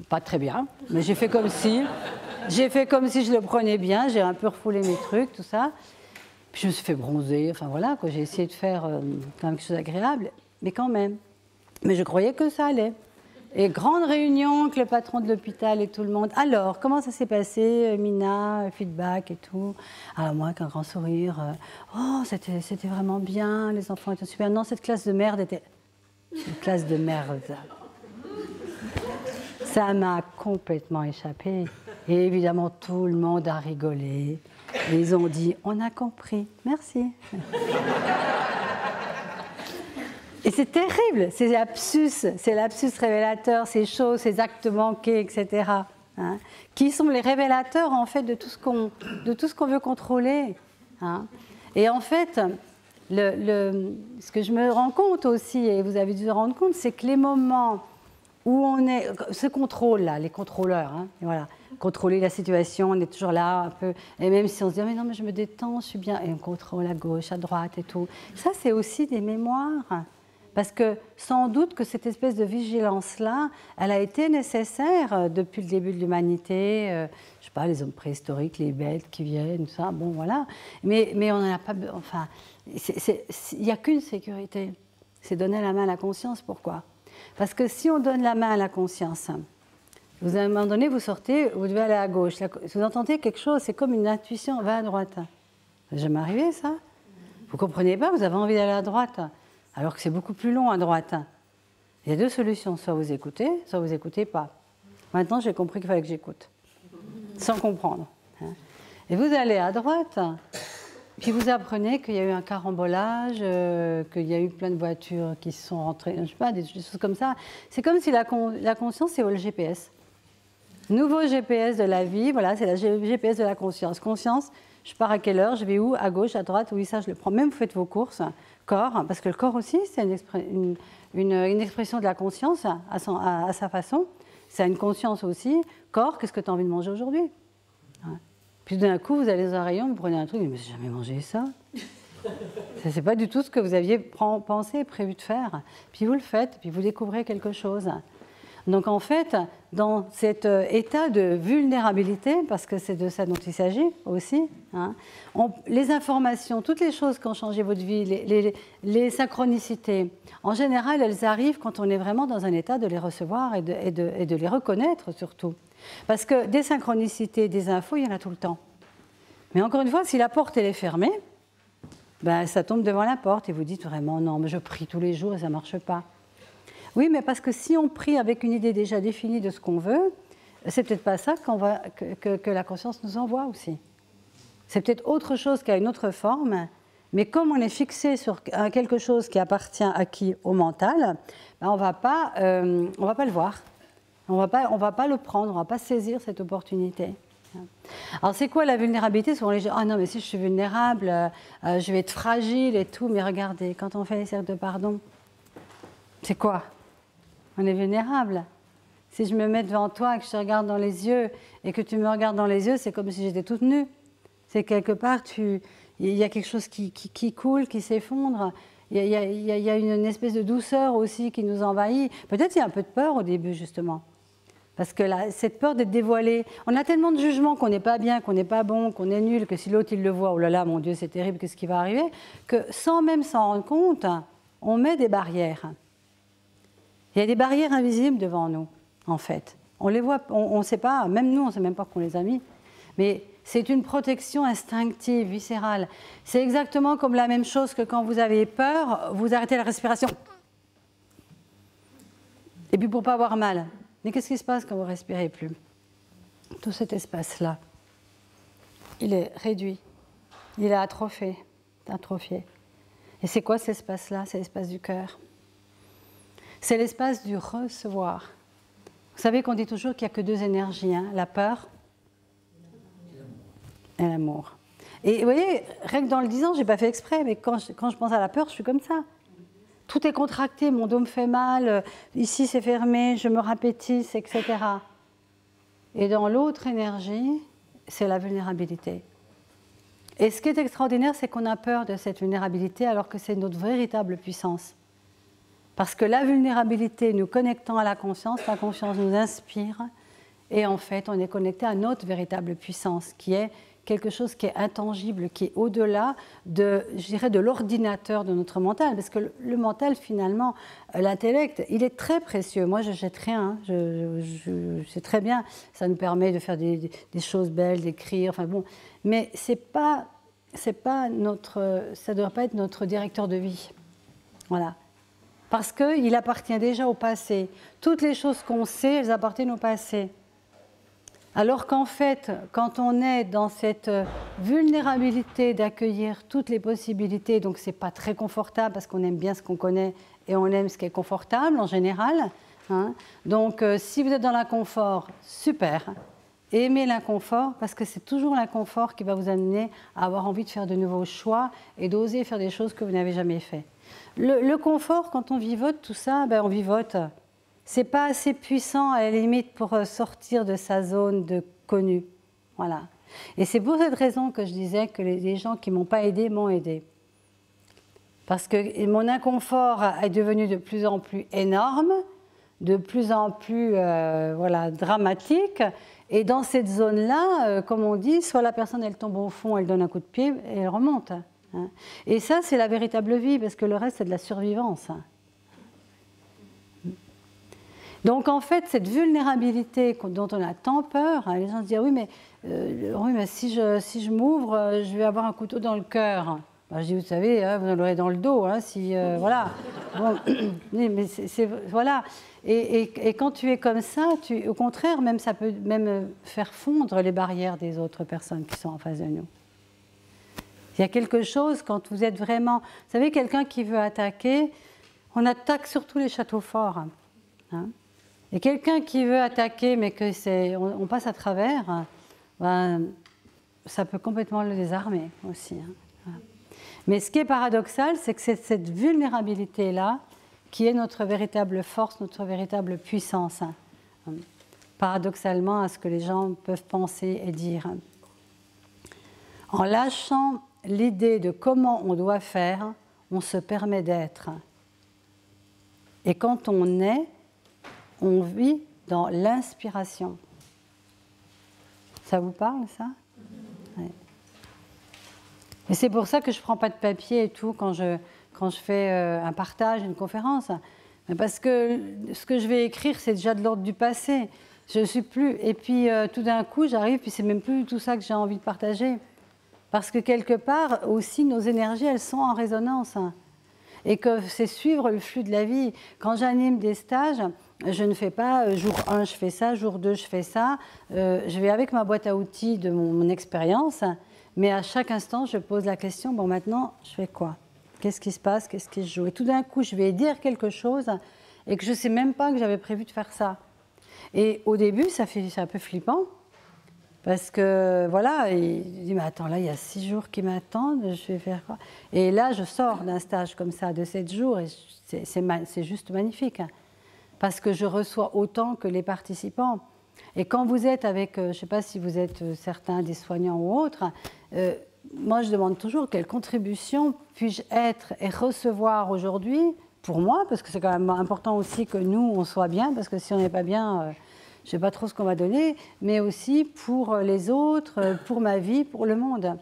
pas très bien, mais j'ai fait comme si je le prenais bien, j'ai un peu refoulé mes trucs, tout ça. Puis je me suis fait bronzer, enfin voilà, j'ai essayé de faire quand même quelque chose d'agréable, mais quand même. Mais je croyais que ça allait. Et grande réunion avec le patron de l'hôpital et tout le monde. Alors, comment ça s'est passé, Mina, feedback et tout? Ah, moi, avec un grand sourire. Oh, c'était vraiment bien, les enfants étaient super. Non, cette classe de merde était... Une classe de merde. Ça m'a complètement échappé. Et évidemment, tout le monde a rigolé. Et ils ont dit, on a compris, merci. Et c'est terrible, ces lapsus révélateurs, ces choses, ces actes manqués, etc. Hein, qui sont les révélateurs, en fait, de tout ce qu'on veut contrôler. Hein. Et en fait, ce que je me rends compte aussi, et vous avez dû vous rendre compte, c'est que les moments où on est, ce contrôle-là, les contrôleurs, hein, voilà, contrôler la situation, on est toujours là un peu, et même si on se dit, mais non, mais je me détends, je suis bien, et on contrôle à gauche, à droite et tout. Ça, c'est aussi des mémoires. Parce que sans doute que cette espèce de vigilance-là, elle a été nécessaire depuis le début de l'humanité. Je ne sais pas, les hommes préhistoriques, les bêtes qui viennent, tout ça, bon voilà. Mais on n'en a pas. Enfin, il n'y a qu'une sécurité. C'est donner la main à la conscience. Pourquoi? Parce que si on donne la main à la conscience, vous, à un moment donné, vous sortez, vous devez aller à gauche. Si vous entendez quelque chose, c'est comme une intuition, va à droite. Ça n'est jamais arrivé, ça? Vous ne comprenez pas, vous avez envie d'aller à droite. Alors que c'est beaucoup plus long à droite. Il y a deux solutions, soit vous écoutez pas. Maintenant, j'ai compris qu'il fallait que j'écoute, sans comprendre. Et vous allez à droite, puis vous apprenez qu'il y a eu un carambolage, qu'il y a eu plein de voitures qui se sont rentrées, je ne sais pas, des choses comme ça. C'est comme si la conscience, c'est le GPS. Nouveau GPS de la vie, voilà, c'est la GPS de la conscience. Conscience, je pars à quelle heure, je vais où, à gauche, à droite, oui, ça je le prends. Même vous faites vos courses, corps, parce que le corps aussi, c'est une expression de la conscience à sa façon. C'est une conscience aussi. Corps, qu'est-ce que tu as envie de manger aujourd'hui? Puis d'un coup, vous allez dans un rayon, vous prenez un truc, mais j'ai jamais mangé ça. Ce n'est pas du tout ce que vous aviez pensé, prévu de faire. Puis vous le faites, puis vous découvrez quelque chose. Donc en fait, dans cet état de vulnérabilité, parce que c'est de ça dont il s'agit aussi, hein, les informations, toutes les choses qui ont changé votre vie, les synchronicités, en général, elles arrivent quand on est vraiment dans un état de les recevoir et de les reconnaître surtout. Parce que des synchronicités, des infos, il y en a tout le temps. Mais encore une fois, si la porte elle est fermée, ben, ça tombe devant la porte et vous dites vraiment non, mais je prie tous les jours et ça ne marche pas. Oui, mais parce que si on prie avec une idée déjà définie de ce qu'on veut, c'est peut-être pas ça que la conscience nous envoie aussi. C'est peut-être autre chose qui a une autre forme, mais comme on est fixé sur quelque chose qui appartient à qui? Au mental, ben on va pas le voir. On va pas le prendre, on ne va pas saisir cette opportunité. Alors c'est quoi la vulnérabilité? Souvent les gens, ah non mais si je suis vulnérable, je vais être fragile et tout, mais regardez, quand on fait les cercles de pardon, c'est quoi? On est vulnérable. Si je me mets devant toi et que je te regarde dans les yeux et que tu me regardes dans les yeux, c'est comme si j'étais toute nue. C'est quelque part, il y a quelque chose qui coule, qui s'effondre. Il y a une espèce de douceur aussi qui nous envahit. Peut-être il y a un peu de peur au début, justement. Parce que cette peur d'être dévoilée, on a tellement de jugements qu'on n'est pas bien, qu'on n'est pas bon, qu'on est nul, que si l'autre il le voit, oh là là, mon Dieu, c'est terrible, qu'est-ce qui va arriver? Que sans même s'en rendre compte, on met des barrières. Il y a des barrières invisibles devant nous, en fait. On les voit, on ne sait pas, même nous, on ne sait même pas qu'on les a mis. Mais c'est une protection instinctive, viscérale. C'est exactement comme la même chose que quand vous avez peur, vous arrêtez la respiration. Et puis pour ne pas avoir mal. Mais qu'est-ce qui se passe quand vous ne respirez plus? Tout cet espace-là, il est réduit, il est atrophié. Et c'est quoi cet espace-là? C'est l'espace du cœur. C'est l'espace du recevoir. Vous savez qu'on dit toujours qu'il n'y a que deux énergies, hein, la peur et l'amour. Et vous voyez, rien que dans le disant, je n'ai pas fait exprès, mais quand je pense à la peur, je suis comme ça. Tout est contracté, mon dos me fait mal, ici c'est fermé, je me répétisse, etc. Et dans l'autre énergie, c'est la vulnérabilité. Et ce qui est extraordinaire, c'est qu'on a peur de cette vulnérabilité alors que c'est notre véritable puissance. Parce que la vulnérabilité, nous connectant à la conscience nous inspire, et en fait, on est connecté à notre véritable puissance, qui est quelque chose qui est intangible, qui est au-delà de, je dirais, de l'ordinateur de notre mental. Parce que le mental, finalement, l'intellect, il est très précieux. Moi, je ne jette rien, je sais très bien, ça nous permet de faire des choses belles, d'écrire, enfin bon. Mais ça ne doit pas être notre directeur de vie. Voilà. parce qu'il appartient déjà au passé. Toutes les choses qu'on sait, elles appartiennent au passé. Alors qu'en fait, quand on est dans cette vulnérabilité d'accueillir toutes les possibilités, donc ce n'est pas très confortable parce qu'on aime bien ce qu'on connaît et on aime ce qui est confortable en général. Hein. Donc si vous êtes dans l'inconfort, super. Aimez l'inconfort parce que c'est toujours l'inconfort qui va vous amener à avoir envie de faire de nouveaux choix et d'oser faire des choses que vous n'avez jamais fait. Le confort, quand on vivote tout ça, ben on vivote. C'est pas assez puissant à la limite pour sortir de sa zone de connu. Voilà. Et c'est pour cette raison que je disais que les gens qui ne m'ont pas aidé m'ont aidé. Parce que mon inconfort est devenu de plus en plus énorme, de plus en plus voilà, dramatique. Et dans cette zone-là, comme on dit, soit la personne elle tombe au fond, elle donne un coup de pied et elle remonte. Hein. Et ça, c'est la véritable vie, parce que le reste, c'est de la survivance. Donc en fait, cette vulnérabilité dont on a tant peur, hein, les gens se disent oui, mais si je m'ouvre, je vais avoir un couteau dans le cœur. Ben, je dis, vous savez, hein, vous en aurez dans le dos, hein, si voilà. Bon, mais voilà. Et quand tu es comme ça, au contraire, même ça peut même faire fondre les barrières des autres personnes qui sont en face de nous. Il y a quelque chose quand vous êtes vraiment, vous savez, quelqu'un qui veut attaquer, on attaque surtout les châteaux forts. Hein. Et quelqu'un qui veut attaquer, mais que on passe à travers, ben, ça peut complètement le désarmer aussi. Hein. Voilà. Mais ce qui est paradoxal, c'est que c'est cette vulnérabilité-là qui est notre véritable force, notre véritable puissance. Hein. Paradoxalement à ce que les gens peuvent penser et dire. En lâchant l'idée de comment on doit faire, on se permet d'être. Et quand on est, on vit dans l'inspiration. Ça vous parle, ça? Ouais. Et c'est pour ça que je ne prends pas de papier et tout quand je fais un partage, une conférence. Parce que ce que je vais écrire, c'est déjà de l'ordre du passé. Je ne suis plus. Et puis tout d'un coup, j'arrive, puis c'est même plus tout ça que j'ai envie de partager. Parce que quelque part, aussi, nos énergies, elles sont en résonance. Et que c'est suivre le flux de la vie. Quand j'anime des stages, je ne fais pas jour 1, je fais ça, jour 2, je fais ça. Je vais avec ma boîte à outils de mon expérience, mais à chaque instant, je pose la question, bon, maintenant, je fais quoi? Qu'est-ce qui se passe? Qu'est-ce qui se joue? Et tout d'un coup, je vais dire quelque chose et que je ne sais même pas que j'avais prévu de faire ça. Et au début, c'est un peu flippant. Parce que, voilà, il dit, mais attends, là, il y a 6 jours qui m'attendent, je vais faire quoi? Et là, je sors d'un stage comme ça, de 7 jours, et c'est juste magnifique. Hein, parce que je reçois autant que les participants. Et quand vous êtes avec, je ne sais pas si vous êtes certains des soignants ou autres, moi, je demande toujours quelle contribution puis-je être et recevoir aujourd'hui, pour moi, parce que c'est quand même important aussi que nous, on soit bien, parce que si on n'est pas bien... je ne sais pas trop ce qu'on va donner, mais aussi pour les autres, pour ma vie, pour le monde.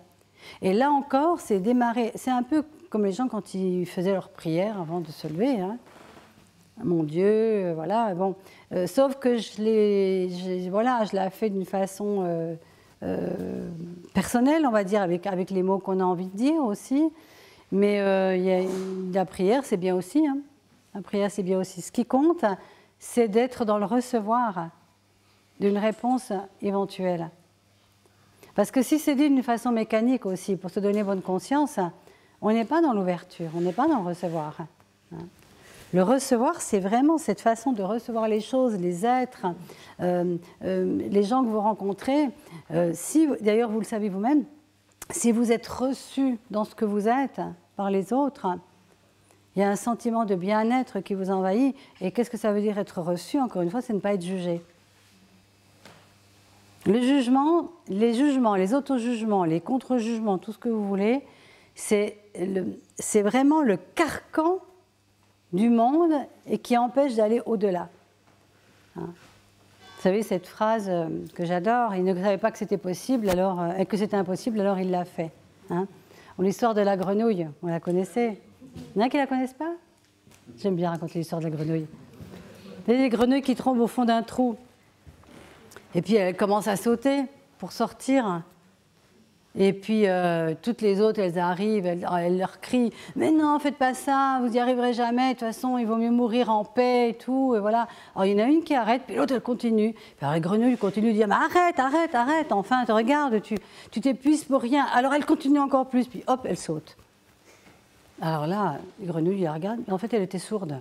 Et là encore, c'est démarrer. C'est un peu comme les gens quand ils faisaient leur prière avant de se lever. Hein. Mon Dieu, voilà. Bon. Sauf que je l'ai fait d'une façon personnelle, on va dire, avec les mots qu'on a envie de dire aussi. Mais la prière, c'est bien aussi. Hein. La prière, c'est bien aussi. Ce qui compte, c'est d'être dans le recevoir d'une réponse éventuelle. Parce que si c'est dit d'une façon mécanique aussi, pour se donner bonne conscience, on n'est pas dans l'ouverture, on n'est pas dans le recevoir. Le recevoir, c'est vraiment cette façon de recevoir les choses, les êtres, les gens que vous rencontrez. D'ailleurs, vous le savez vous-même, si vous êtes reçu dans ce que vous êtes par les autres, il y a un sentiment de bien-être qui vous envahit. Et qu'est-ce que ça veut dire être reçu? Encore une fois, c'est ne pas être jugé. Le jugement, les jugements, les auto-jugements, les contre-jugements, tout ce que vous voulez, c'est vraiment le carcan du monde et qui empêche d'aller au-delà. Hein. Vous savez, cette phrase que j'adore, il ne savait pas que c'était possible, et que c'était impossible, alors il l'a fait. Hein. L'histoire de la grenouille, vous la connaissez? Il y en a qui ne la connaissent pas? J'aime bien raconter l'histoire de la grenouille. Les grenouilles qui tombent au fond d'un trou. Et puis elle commence à sauter pour sortir. Et puis, toutes les autres, elles arrivent, elles leur crient « Mais non, faites pas ça, vous n'y arriverez jamais, de toute façon, il vaut mieux mourir en paix et tout. » Et voilà. Alors, il y en a une qui arrête, puis l'autre, elle continue. Puis, alors, la grenouille continue de dire « Mais arrête, arrête, arrête, enfin, te regarde, tu t'épuises pour rien. » Alors, elle continue encore plus, puis hop, elle saute. Alors là, la grenouille la regarde, mais en fait, elle était sourde.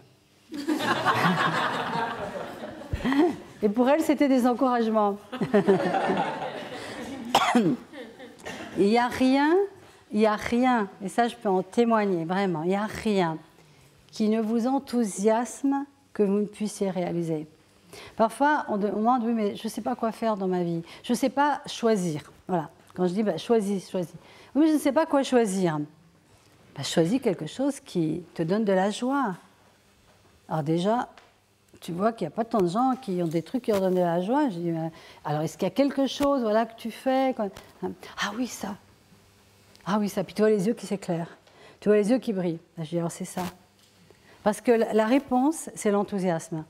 Et pour elle, c'était des encouragements. Il n'y a rien, et ça je peux en témoigner vraiment, il n'y a rien qui ne vous enthousiasme que vous ne puissiez réaliser. Parfois, on demande, oui, mais je ne sais pas quoi faire dans ma vie, je ne sais pas choisir. Voilà, quand je dis, choisis. Oui, mais je ne sais pas quoi choisir. Choisis quelque chose qui te donne de la joie. Alors déjà, tu vois qu'il n'y a pas tant de gens qui ont des trucs qui leur donnent de la joie. Je dis, alors est-ce qu'il y a quelque chose voilà, que tu fais Ah oui, ça. Ah oui, ça. Puis tu vois les yeux qui s'éclairent. Tu vois les yeux qui brillent. Je dis, alors c'est ça. Parce que la réponse, c'est l'enthousiasme.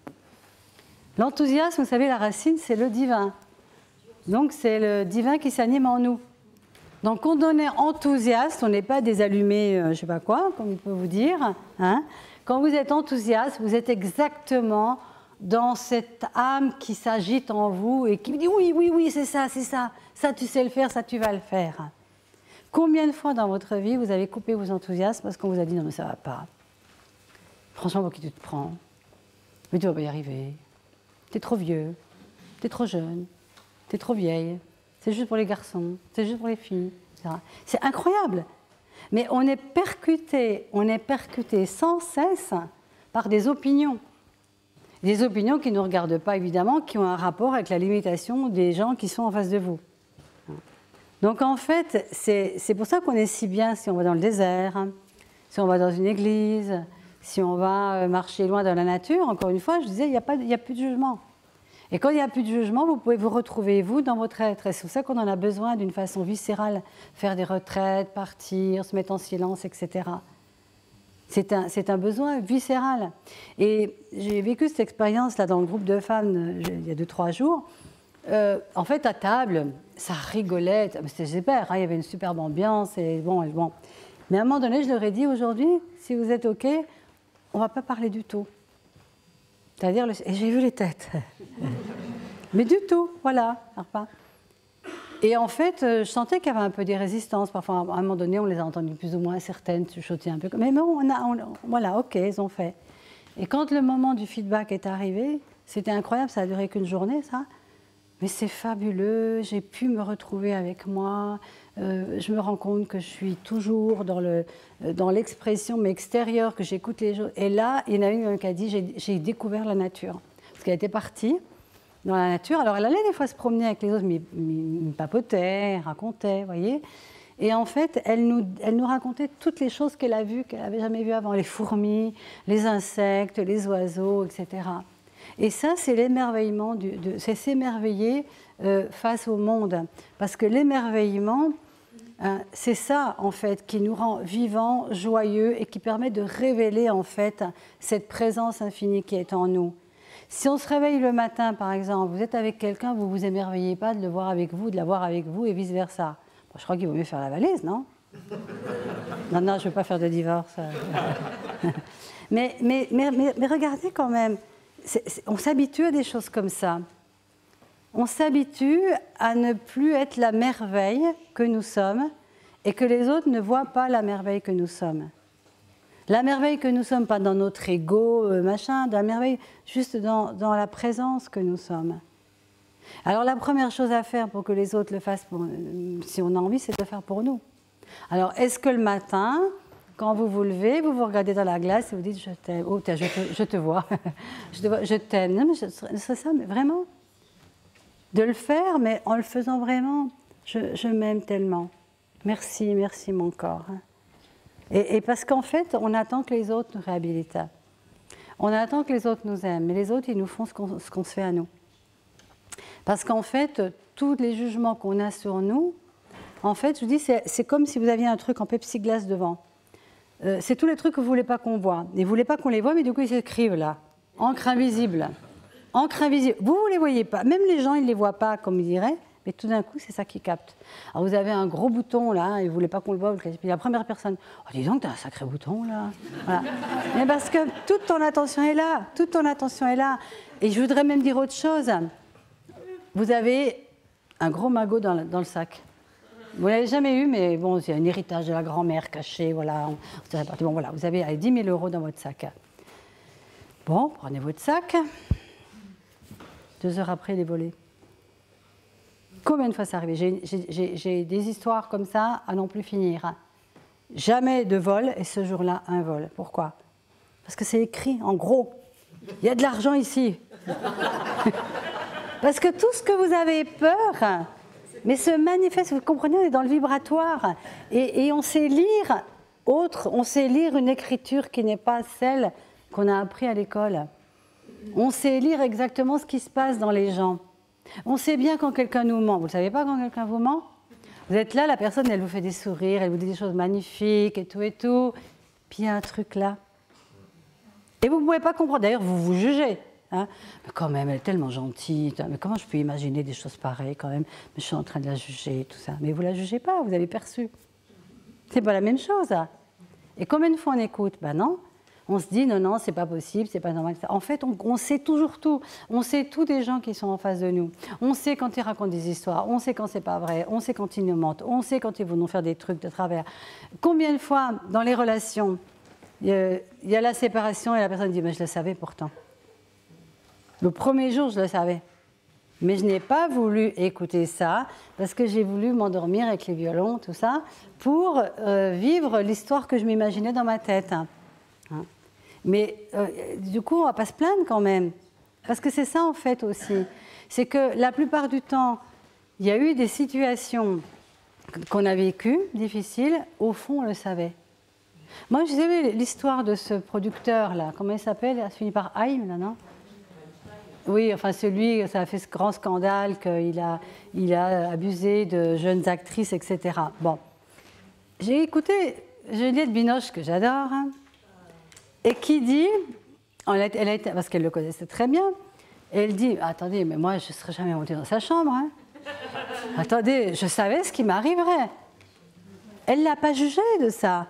L'enthousiasme, vous savez, la racine, c'est le divin. Donc c'est le divin qui s'anime en nous. Donc quand on est enthousiaste, on n'est pas des allumés, je ne sais pas quoi, comme il peut vous dire. Hein. Quand vous êtes enthousiaste, vous êtes exactement dans cette âme qui s'agite en vous et qui vous dit oui, c'est ça, ça tu sais le faire, ça tu vas le faire. Combien de fois dans votre vie vous avez coupé vos enthousiasmes parce qu'on vous a dit non mais ça va pas. Franchement, pour qui tu te prends? Mais tu vas pas y arriver. Tu es trop vieux, tu es trop jeune, tu es trop vieille. C'est juste pour les garçons, c'est juste pour les filles, etc. C'est incroyable. Mais on est percuté sans cesse par des opinions. Des opinions qui ne nous regardent pas, évidemment, qui ont un rapport avec la limitation des gens qui sont en face de vous. Donc, en fait, c'est pour ça qu'on est si bien si on va dans le désert, si on va dans une église, si on va marcher loin dans la nature. Encore une fois, je disais, il n'y a plus de jugement. Et quand il n'y a plus de jugement, vous pouvez vous retrouver, vous, dans votre être. Et c'est pour ça qu'on en a besoin d'une façon viscérale. Faire des retraites, partir, se mettre en silence, etc. C'est un besoin viscéral. Et j'ai vécu cette expérience-là dans le groupe de femmes il y a 2-3 jours. En fait, à table, ça rigolait. C'était super, hein, il y avait une superbe ambiance. Et bon. Mais à un moment donné, je leur ai dit, aujourd'hui, si vous êtes OK, on ne va pas parler du tout. C'est-à-dire, et j'ai vu les têtes. Mais du tout, voilà. Et en fait, je sentais qu'il y avait un peu des résistances. Parfois, à un moment donné, on les a entendues plus ou moins, certaines chuchoter un peu. Mais bon, voilà, OK, ils ont fait. Et quand le moment du feedback est arrivé, c'était incroyable, ça a duré qu'une journée, ça. Mais c'est fabuleux, j'ai pu me retrouver avec moi. Je me rends compte que je suis toujours dans l'expression, mais extérieure, que j'écoute les choses. Et là, il y en a une qui a dit, j'ai découvert la nature. Parce qu'elle était partie dans la nature. Alors, elle allait des fois se promener avec les autres, mais elle papotait, racontait, vous voyez. Et en fait, elle nous racontait toutes les choses qu'elle a vues, qu'elle n'avait jamais vues avant. Les fourmis, les insectes, les oiseaux, etc. Et ça, c'est l'émerveillement, c'est s'émerveiller face au monde. Parce que l'émerveillement, c'est ça, en fait, qui nous rend vivants, joyeux et qui permet de révéler, en fait, cette présence infinie qui est en nous. Si on se réveille le matin, par exemple, vous êtes avec quelqu'un, vous ne vous émerveillez pas de le voir avec vous, de la voir avec vous et vice-versa. Bon, je crois qu'il vaut mieux faire la valise, non? Non, je ne veux pas faire de divorce. mais regardez quand même. On s'habitue à des choses comme ça. On s'habitue à ne plus être la merveille que nous sommes et que les autres ne voient pas la merveille que nous sommes. La merveille que nous sommes, pas dans notre ego, machin, la merveille juste dans la présence que nous sommes. Alors la première chose à faire pour que les autres le fassent, si on a envie, c'est de le faire pour nous. Alors est-ce que le matin, quand vous vous levez, vous vous regardez dans la glace et vous dites « je t'aime ». Oh, je te vois. Je t'aime. Non, mais ce serait ça, mais vraiment. De le faire, mais en le faisant vraiment. Je m'aime tellement. Merci mon corps. Et parce qu'en fait, on attend que les autres nous réhabilitent. On attend que les autres nous aiment. Mais les autres, ils nous font ce qu'on se fait à nous. Parce qu'en fait, tous les jugements qu'on a sur nous, en fait, je vous dis, c'est comme si vous aviez un truc en Pepsi-Glace devant. C'est tous les trucs que vous ne voulez pas qu'on voit. Et vous ne voulez pas qu'on les voit, mais du coup, ils s'écrivent là. Encre invisible. Encre invisible. Vous ne les voyez pas. Même les gens, ils ne les voient pas, comme ils diraient. mais tout d'un coup, c'est ça qui capte. Alors, vous avez un gros bouton, là, et vous ne voulez pas qu'on le voit, puis la première personne, « Oh, dis donc, tu as un sacré bouton, là !» Voilà. Mais parce que toute ton attention est là, toute ton attention est là. Et je voudrais même dire autre chose. Vous avez un gros magot dans le sac. Vous ne l'avez jamais eu, mais bon, c'est un héritage de la grand-mère caché, voilà. Bon, voilà, vous avez 10 000 € dans votre sac. Bon, prenez votre sac. 2 heures après, il est volé. Combien de fois c'est arrivé? J'ai des histoires comme ça à non plus finir. Jamais de vol, et ce jour-là, un vol. Pourquoi? Parce que c'est écrit en gros. Il y a de l'argent ici. Parce que tout ce que vous avez peur, mais se manifeste, vous comprenez, on est dans le vibratoire. Et on sait lire on sait lire une écriture qui n'est pas celle qu'on a appris à l'école. On sait lire exactement ce qui se passe dans les gens. On sait bien quand quelqu'un nous ment. Vous ne savez pas quand quelqu'un vous ment? Vous êtes là, la personne, elle vous fait des sourires, elle vous dit des choses magnifiques et tout. Puis il y a un truc là. Et vous ne pouvez pas comprendre. D'ailleurs, vous vous jugez. Hein? Mais quand même, elle est tellement gentille. Mais comment je peux imaginer des choses pareilles quand même? Mais je suis en train de la juger, tout ça. Mais vous ne la jugez pas, vous avez perçu. C'est pas la même chose. Et combien de fois on écoute? Ben non. On se dit non, c'est pas possible, c'est pas normal. En fait, on sait toujours tout. On sait tout des gens qui sont en face de nous. On sait quand ils racontent des histoires, on sait quand c'est pas vrai, on sait quand ils nous mentent, on sait quand ils vont nous faire des trucs de travers. Combien de fois, dans les relations, il y a la séparation et la personne dit mais je le savais pourtant. Le premier jour, je le savais. Mais je n'ai pas voulu écouter ça parce que j'ai voulu m'endormir avec les violons, tout ça, pour vivre l'histoire que je m'imaginais dans ma tête. Hein. Mais du coup, on ne va pas se plaindre quand même. Parce que c'est ça en fait aussi. C'est que la plupart du temps, il y a eu des situations qu'on a vécues, difficiles, au fond, on le savait. Moi, je savais l'histoire de ce producteur-là, comment il s'appelle? Ça finit par Haïm, là, non? Oui, enfin celui, ça a fait ce grand scandale qu'il a abusé de jeunes actrices, etc. Bon, j'ai écouté Juliette Binoche, que j'adore, hein, et qui dit, parce qu'elle le connaissait très bien, et elle dit, attendez, mais moi je ne serais jamais montée dans sa chambre. Hein. Attendez, je savais ce qui m'arriverait. Elle ne l'a pas jugé de ça.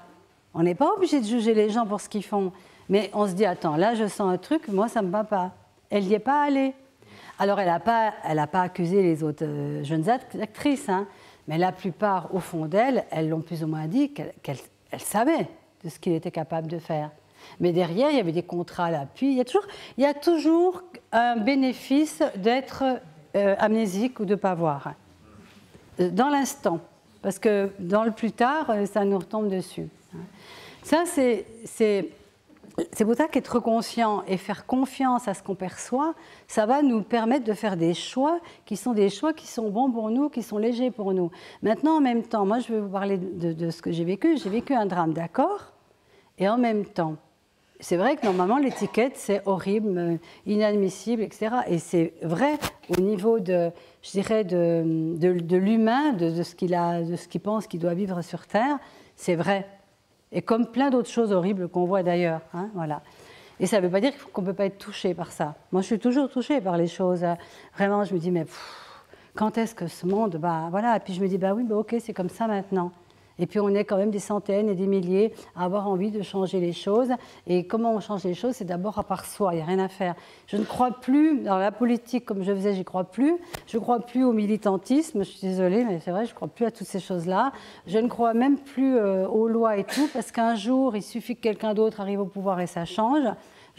On n'est pas obligé de juger les gens pour ce qu'ils font. Mais on se dit, attends, là je sens un truc, moi ça ne me va pas. Elle n'y est pas allée. Alors elle n'a pas accusé les autres jeunes actrices, hein, mais la plupart, au fond d'elles, elles l'ont plus ou moins dit qu'elles savaient de ce qu'il était capable de faire. Mais derrière, il y avait des contrats à l'appui. Il y a toujours un bénéfice d'être amnésique ou de ne pas voir. Dans l'instant. Parce que dans le plus tard, ça nous retombe dessus. Ça, c'est pour ça qu'être conscient et faire confiance à ce qu'on perçoit, ça va nous permettre de faire des choix qui sont bons pour nous, qui sont légers pour nous. Maintenant, en même temps, moi, je vais vous parler de ce que j'ai vécu. J'ai vécu un drame, d'accord? Et en même temps, c'est vrai que normalement, l'étiquette, c'est horrible, inadmissible, etc. Et c'est vrai au niveau de, je dirais, de l'humain, de ce qu'il pense qu'il doit vivre sur Terre, c'est vrai. Et comme plein d'autres choses horribles qu'on voit d'ailleurs. Hein, voilà. Et ça ne veut pas dire qu'on ne peut pas être touché par ça. Moi, je suis toujours touchée par les choses. Vraiment, je me dis, mais quand est-ce que ce monde... voilà. Et puis je me dis, oui, ok, c'est comme ça maintenant. Et puis on est quand même des centaines et des milliers à avoir envie de changer les choses. Et comment on change les choses? C'est d'abord à part soi, il n'y a rien à faire. Je ne crois plus dans la politique comme je faisais, j'y crois plus. Je ne crois plus au militantisme, je suis désolée, mais c'est vrai, je ne crois plus à toutes ces choses-là. Je ne crois même plus aux lois et tout, parce qu'un jour, il suffit que quelqu'un d'autre arrive au pouvoir et ça change.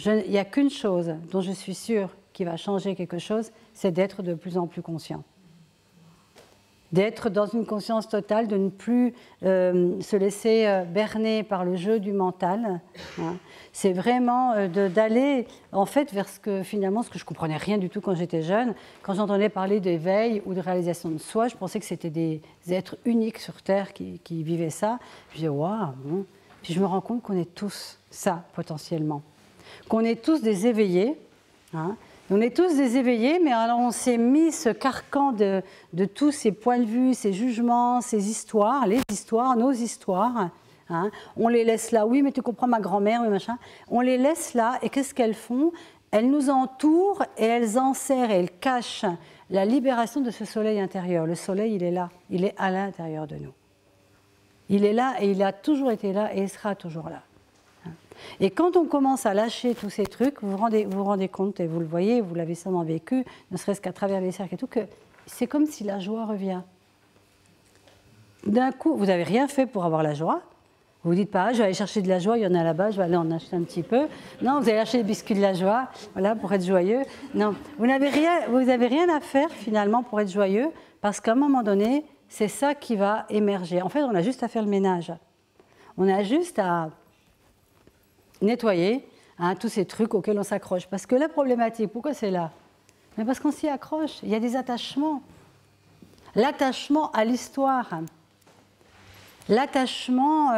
Il n'y a qu'une chose dont je suis sûre qui va changer quelque chose, c'est d'être de plus en plus conscient. D'être dans une conscience totale, de ne plus se laisser berner par le jeu du mental. Hein. C'est vraiment d'aller en fait vers ce que je ne comprenais rien du tout quand j'étais jeune. Quand j'entendais parler d'éveil ou de réalisation de soi, je pensais que c'était des êtres uniques sur Terre qui vivaient ça. Je disais, waouh! Puis je me rends compte qu'on est tous ça, potentiellement. Qu'on est tous des éveillés. Hein. On est tous des éveillés, mais alors on s'est mis ce carcan de tous ces points de vue, ces jugements, ces histoires, les histoires, nos histoires. Hein. On les laisse là, oui, mais tu comprends ma grand-mère, oui, machin. On les laisse là, et qu'est-ce qu'elles font? elles nous entourent et elles enserrent et elles cachent la libération de ce soleil intérieur. Le soleil, il est là, il est à l'intérieur de nous. Il est là et il a toujours été là et il sera toujours là. Et quand on commence à lâcher tous ces trucs, vous vous rendez compte, et vous le voyez, vous l'avez sûrement vécu, ne serait-ce qu'à travers les cercles et tout, que c'est comme si la joie revient. D'un coup, vous n'avez rien fait pour avoir la joie. Vous ne dites pas, je vais aller chercher de la joie, il y en a là-bas, je vais aller en acheter un petit peu. Non, vous allez acheter des biscuits de la joie, voilà, pour être joyeux. Non, vous n'avez rien à faire finalement pour être joyeux, parce qu'à un moment donné, c'est ça qui va émerger. En fait, on a juste à faire le ménage. On a juste à nettoyer tous ces trucs auxquels on s'accroche. Parce que la problématique, pourquoi c'est là? Mais parce qu'on s'y accroche, il y a des attachements. L'attachement à l'histoire, l'attachement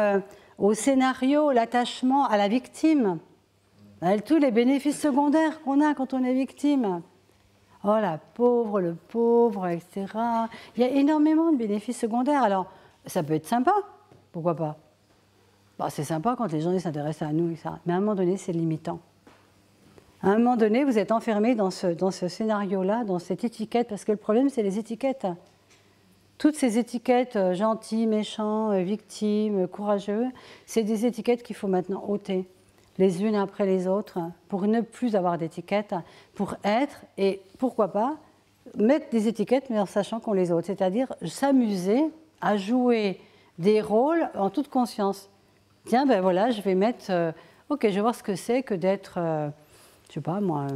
au scénario, l'attachement à la victime, tous les bénéfices secondaires qu'on a quand on est victime. Oh la pauvre, le pauvre, etc. Il y a énormément de bénéfices secondaires. Alors, ça peut être sympa, pourquoi pas? Bon, c'est sympa quand les gens s'intéressent à nous, etc. Mais à un moment donné, c'est limitant. À un moment donné, vous êtes enfermé dans ce scénario-là, dans cette étiquette, parce que le problème, c'est les étiquettes. Toutes ces étiquettes, gentils, méchants, victimes, courageux, c'est des étiquettes qu'il faut maintenant ôter, les unes après les autres, pour ne plus avoir d'étiquettes, pour être, et pourquoi pas, mettre des étiquettes, mais en sachant qu'on les ôte, c'est-à-dire s'amuser à jouer des rôles en toute conscience. Tiens, ben voilà, je vais mettre, ok, je vais voir ce que c'est que d'être, je sais pas moi,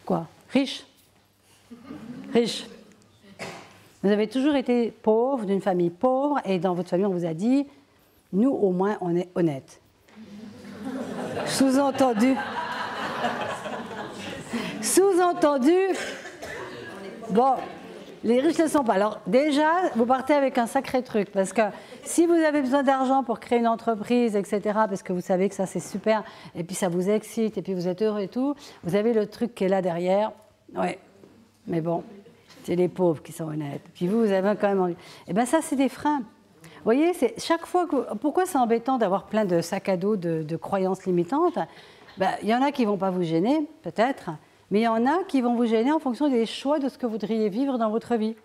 quoi, riche. Riche. Vous avez toujours été pauvre, d'une famille pauvre, et dans votre famille, on vous a dit, nous, au moins, on est honnête. Sous-entendu, bon, les riches ne le sont pas. Alors déjà, vous partez avec un sacré truc, parce que si vous avez besoin d'argent pour créer une entreprise, etc., parce que vous savez que ça c'est super, et puis ça vous excite, et puis vous êtes heureux et tout, vous avez le truc qui est là derrière, ouais, mais bon, c'est les pauvres qui sont honnêtes. Puis vous avez quand même envie. Eh bien ça, c'est des freins. Vous voyez, c'est chaque fois que... Pourquoi c'est embêtant d'avoir plein de sacs à dos de croyances limitantes? Ben, il y en a qui ne vont pas vous gêner, peut-être, mais il y en a qui vont vous gêner en fonction des choix de ce que vous voudriez vivre dans votre vie.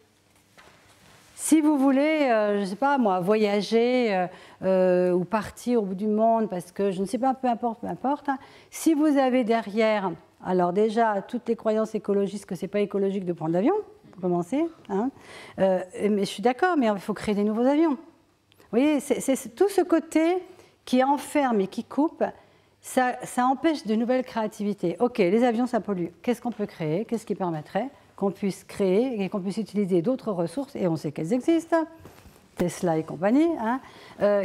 Si vous voulez, je ne sais pas moi, voyager ou partir au bout du monde, parce que je ne sais pas, peu importe, si vous avez derrière, alors déjà, toutes les croyances écologistes que ce n'est pas écologique de prendre l'avion, pour commencer, hein, mais je suis d'accord, mais il faut créer des nouveaux avions. Vous voyez, c'est tout ce côté qui enferme et qui coupe, ça empêche de nouvelles créativités. Ok, les avions, ça pollue. Qu'est-ce qu'on peut créer? Qu'est-ce qui permettrait qu'on puisse créer et qu'on puisse utiliser d'autres ressources? Et on sait qu'elles existent, Tesla et compagnie. Hein.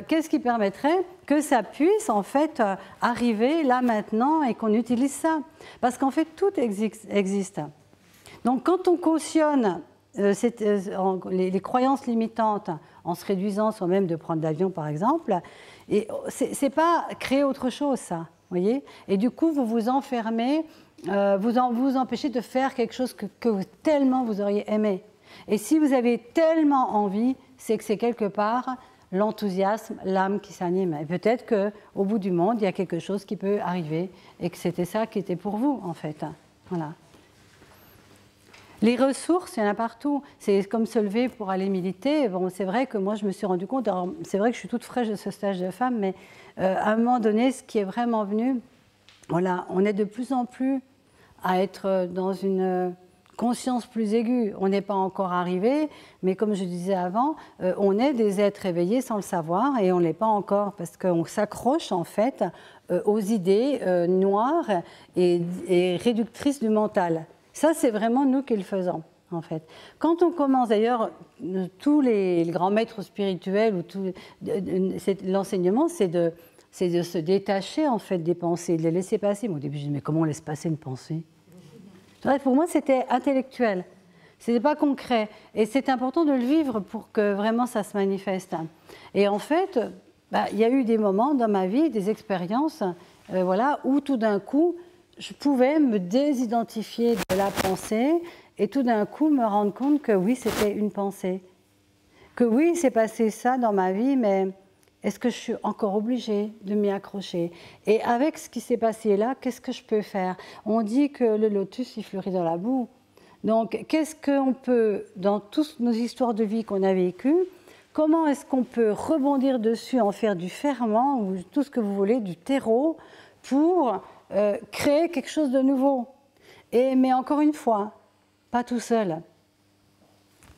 Qu'est-ce qui permettrait que ça puisse en fait arriver là maintenant et qu'on utilise ça? Parce qu'en fait, tout existe. Donc quand on cautionne les croyances limitantes en se réduisant soi-même de prendre l'avion par exemple, c'est pas créer autre chose ça, voyez. Et du coup vous vous enfermez, vous empêchez de faire quelque chose que tellement vous auriez aimé. Et si vous avez tellement envie, c'est que c'est quelque part l'enthousiasme, l'âme qui s'anime. Et peut-être qu'au bout du monde, il y a quelque chose qui peut arriver et que c'était ça qui était pour vous en fait. Voilà. Les ressources, il y en a partout. C'est comme se lever pour aller militer. Bon, c'est vrai que moi, je me suis rendu compte, c'est vrai que je suis toute fraîche de ce stage de femme, mais à un moment donné, ce qui est vraiment venu, voilà, on est de plus en plus à être dans une conscience plus aiguë. On n'est pas encore arrivé, mais comme je disais avant, on est des êtres éveillés sans le savoir, et on ne l'est pas encore, parce qu'on s'accroche en fait aux idées noires et réductrices du mental. Ça, c'est vraiment nous qui le faisons, en fait. Quand on commence, d'ailleurs, tous les grands maîtres spirituels, ou l'enseignement, c'est de se détacher, en fait, des pensées, de les laisser passer. Moi, au début, je me dis, mais comment on laisse passer une pensée? Pour moi, c'était intellectuel. Ce n'était pas concret. Et c'est important de le vivre pour que vraiment ça se manifeste. Et en fait, il y a eu des moments dans ma vie, des expériences, voilà, où tout d'un coup, je pouvais me désidentifier de la pensée et tout d'un coup me rendre compte que oui, c'était une pensée. Que oui, il s'est passé ça dans ma vie, mais est-ce que je suis encore obligée de m'y accrocher? Et avec ce qui s'est passé là, qu'est-ce que je peux faire? On dit que le lotus, il fleurit dans la boue. Donc, qu'est-ce qu'on peut, dans toutes nos histoires de vie qu'on a vécues, comment est-ce qu'on peut rebondir dessus, en faire du ferment, ou tout ce que vous voulez, du terreau, pour créer quelque chose de nouveau? Mais encore une fois, pas tout seul.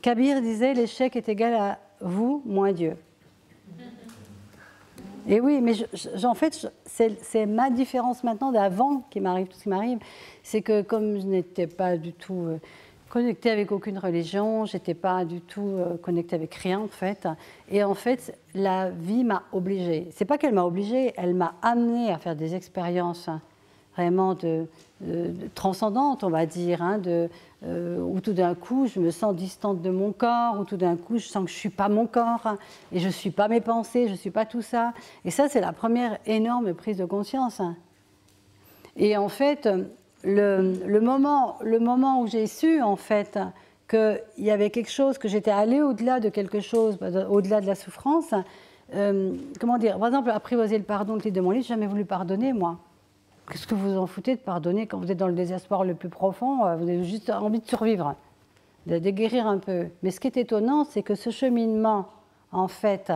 Kabir disait, l'échec est égal à vous, moins Dieu. Et oui, mais en fait, c'est ma différence maintenant d'avant qui m'arrive, tout ce qui m'arrive, c'est que comme je n'étais pas du tout connectée avec aucune religion, je n'étais pas du tout connectée avec rien en fait, et en fait, la vie m'a obligée. C'est pas qu'elle m'a obligée, elle m'a amenée à faire des expériences vraiment transcendantes, on va dire, hein, où tout d'un coup je me sens distante de mon corps, où tout d'un coup je sens que je ne suis pas mon corps, hein, et je ne suis pas mes pensées, je ne suis pas tout ça. Et ça, c'est la première énorme prise de conscience. Et en fait, le moment où j'ai su, en fait, qu'il y avait quelque chose, que j'étais allée au-delà de quelque chose, au-delà de la souffrance, comment dire, par exemple, apprivoiser le pardon, le titre de mon livre, je n'ai jamais voulu pardonner, moi. Qu'est-ce que vous en foutez de pardonner quand vous êtes dans le désespoir le plus profond? Vous avez juste envie de survivre, de guérir un peu. Mais ce qui est étonnant, c'est que ce cheminement, en fait,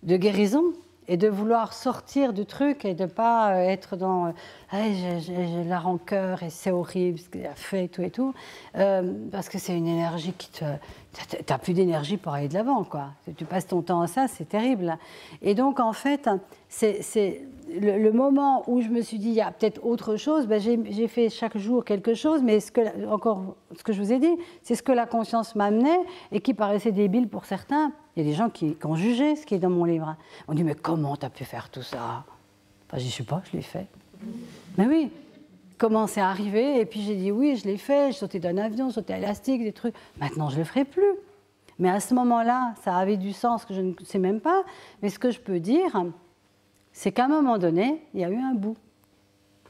de guérison et de vouloir sortir du truc et de ne pas être dans j'ai la rancœur et c'est horrible ce qu'il a fait et tout, parce que c'est une énergie qui te... Tu n'as plus d'énergie pour aller de l'avant, quoi. Tu passes ton temps à ça, c'est terrible. Et donc, en fait, c'est le moment où je me suis dit, il y a peut-être autre chose, ben j'ai fait chaque jour quelque chose, mais encore ce que je vous ai dit, c'est ce que la conscience m'amenait et qui paraissait débile pour certains. Il y a des gens qui ont jugé ce qui est dans mon livre. On dit, mais comment tu as pu faire tout ça? Enfin, je ne sais pas, je l'ai fait. Mais oui, comment c'est arrivé? Et puis j'ai dit oui, je l'ai fait, j'ai sauté d'un avion, sauté à élastique, des trucs. Maintenant, je ne le ferai plus. Mais à ce moment-là, ça avait du sens que je ne sais même pas. Mais ce que je peux dire, c'est qu'à un moment donné, il y a eu un bout.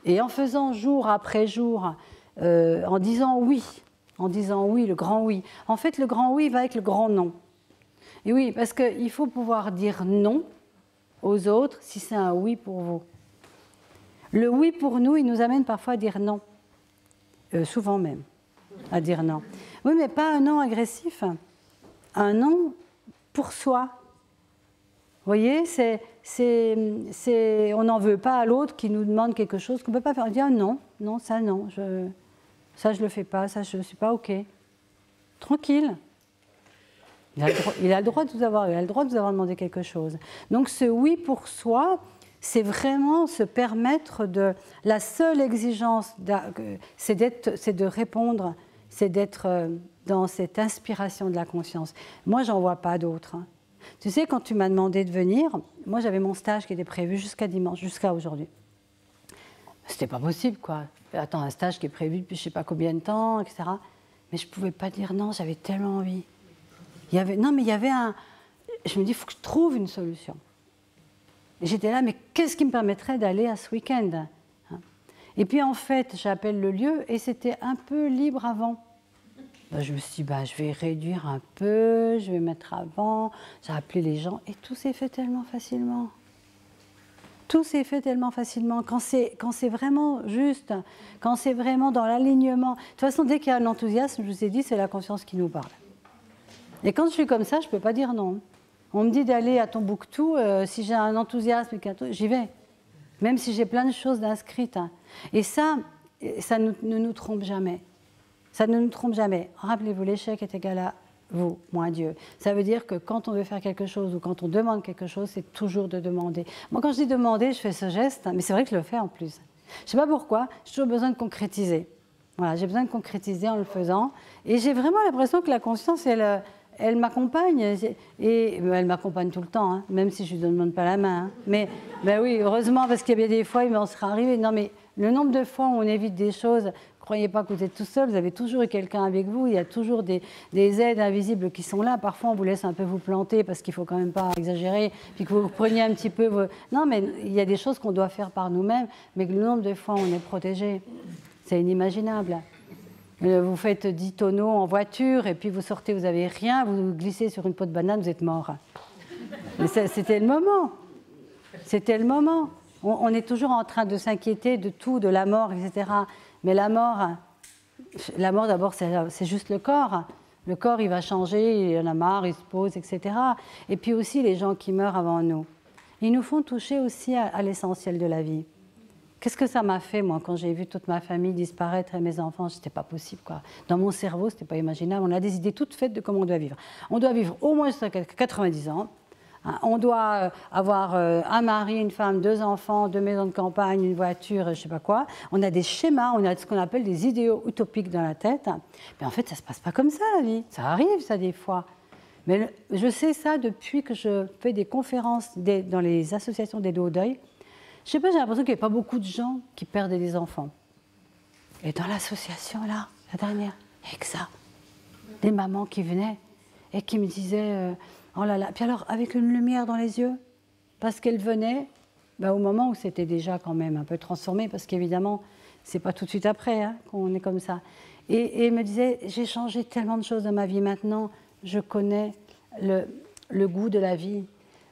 Et en faisant jour après jour, en disant oui, le grand oui. En fait, le grand oui va avec le grand non. Et oui, parce qu'il faut pouvoir dire non aux autres si c'est un oui pour vous. Le oui pour nous, il nous amène parfois à dire non. Souvent même, à dire non. Oui, mais pas un non agressif. Un non pour soi. Vous voyez, on n'en veut pas à l'autre qui nous demande quelque chose qu'on ne peut pas faire. On dit non, ça je ne le fais pas, ça je ne suis pas OK. Tranquille. Il a le droit de vous avoir demandé quelque chose. Donc ce oui pour soi, c'est vraiment se permettre de... La seule exigence, c'est de répondre, c'est d'être dans cette inspiration de la conscience. Moi, j'en vois pas d'autre. Hein. Tu sais, quand tu m'as demandé de venir, moi, j'avais mon stage qui était prévu jusqu'à dimanche, jusqu'à aujourd'hui. C'était pas possible, quoi. Attends, un stage qui est prévu depuis je sais pas combien de temps, etc. Mais je pouvais pas dire non, j'avais tellement envie. Il y avait un... Je me dis, il faut que je trouve une solution. J'étais là, mais qu'est-ce qui me permettrait d'aller à ce week-end? Et puis en fait, j'appelle le lieu et c'était un peu libre avant. Je me suis dit, je vais réduire un peu, je vais mettre avant, j'ai appelé les gens et tout s'est fait tellement facilement. Tout s'est fait tellement facilement. Quand c'est vraiment juste, quand c'est vraiment dans l'alignement. De toute façon, dès qu'il y a un enthousiasme, je vous ai dit, c'est la conscience qui nous parle. Et quand je suis comme ça, je ne peux pas dire non. On me dit d'aller à Tombouctou, si j'ai un enthousiasme, j'y vais. Même si j'ai plein de choses d'inscrites. Et ça ne nous trompe jamais. Ça ne nous trompe jamais. Rappelez-vous, l'échec est égal à vous, moins Dieu. Ça veut dire que quand on veut faire quelque chose ou quand on demande quelque chose, c'est toujours de demander. Moi, quand je dis demander, je fais ce geste, mais c'est vrai que je le fais en plus. Je ne sais pas pourquoi, j'ai toujours besoin de concrétiser. Voilà, j'ai besoin de concrétiser en le faisant. Et j'ai vraiment l'impression que la conscience, elle m'accompagne, et elle m'accompagne tout le temps, hein, même si je ne lui demande pas la main. Hein. Mais oui, heureusement, parce qu'il y a des fois, il m'en sera arrivé. Non, mais le nombre de fois où on évite des choses, ne croyez pas que vous êtes tout seul, vous avez toujours eu quelqu'un avec vous, il y a toujours des aides invisibles qui sont là. Parfois, on vous laisse un peu vous planter, parce qu'il ne faut quand même pas exagérer, puis que vous preniez un petit peu... Non, mais il y a des choses qu'on doit faire par nous-mêmes, mais que le nombre de fois où on est protégé, c'est inimaginable. Vous faites 10 tonneaux en voiture et puis vous sortez, vous n'avez rien, vous glissez sur une peau de banane, vous êtes mort. Mais c'était le moment. C'était le moment. On est toujours en train de s'inquiéter de tout, de la mort, etc. Mais la mort d'abord, c'est juste le corps. Le corps, il va changer, il en a marre, il se pose, etc. Et puis aussi les gens qui meurent avant nous. Ils nous font toucher aussi à l'essentiel de la vie. Qu'est-ce que ça m'a fait, moi, quand j'ai vu toute ma famille disparaître et mes enfants? C'était pas possible, quoi. Dans mon cerveau, c'était pas imaginable. On a des idées toutes faites de comment on doit vivre. On doit vivre au moins jusqu'à 90 ans. On doit avoir un mari, une femme, 2 enfants, 2 maisons de campagne, une voiture, je ne sais pas quoi. On a des schémas, on a ce qu'on appelle des idéaux utopiques dans la tête. Mais en fait, ça ne se passe pas comme ça, la vie. Ça arrive, ça, des fois. Mais je sais ça depuis que je fais des conférences dans les associations des dos au deuil. Je ne sais pas, j'ai l'impression qu'il n'y avait pas beaucoup de gens qui perdaient des enfants. Et dans l'association, là, la dernière, avec ça, des mamans qui venaient et qui me disaient... oh là là, puis alors avec une lumière dans les yeux, parce qu'elle venait au moment où c'était déjà quand même un peu transformé, parce qu'évidemment, c'est pas tout de suite après qu'on est comme ça. Et elle me disait, j'ai changé tellement de choses dans ma vie maintenant, je connais le goût de la vie,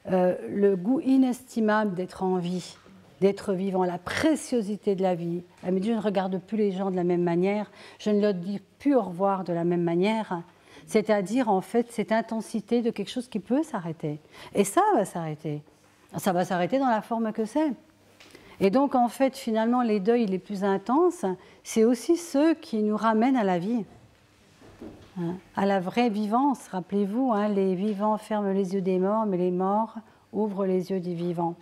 le goût inestimable d'être en vie, d'être vivant, la préciosité de la vie. Elle me dit, je ne regarde plus les gens de la même manière, je ne leur dis plus au revoir de la même manière. C'est-à-dire, en fait, cette intensité de quelque chose qui peut s'arrêter. Et ça va s'arrêter. Ça va s'arrêter dans la forme que c'est. Et donc, en fait, finalement, les deuils les plus intenses, c'est aussi ceux qui nous ramènent à la vie, à la vraie vivance. Rappelez-vous, les vivants ferment les yeux des morts, mais les morts ouvrent les yeux des vivants.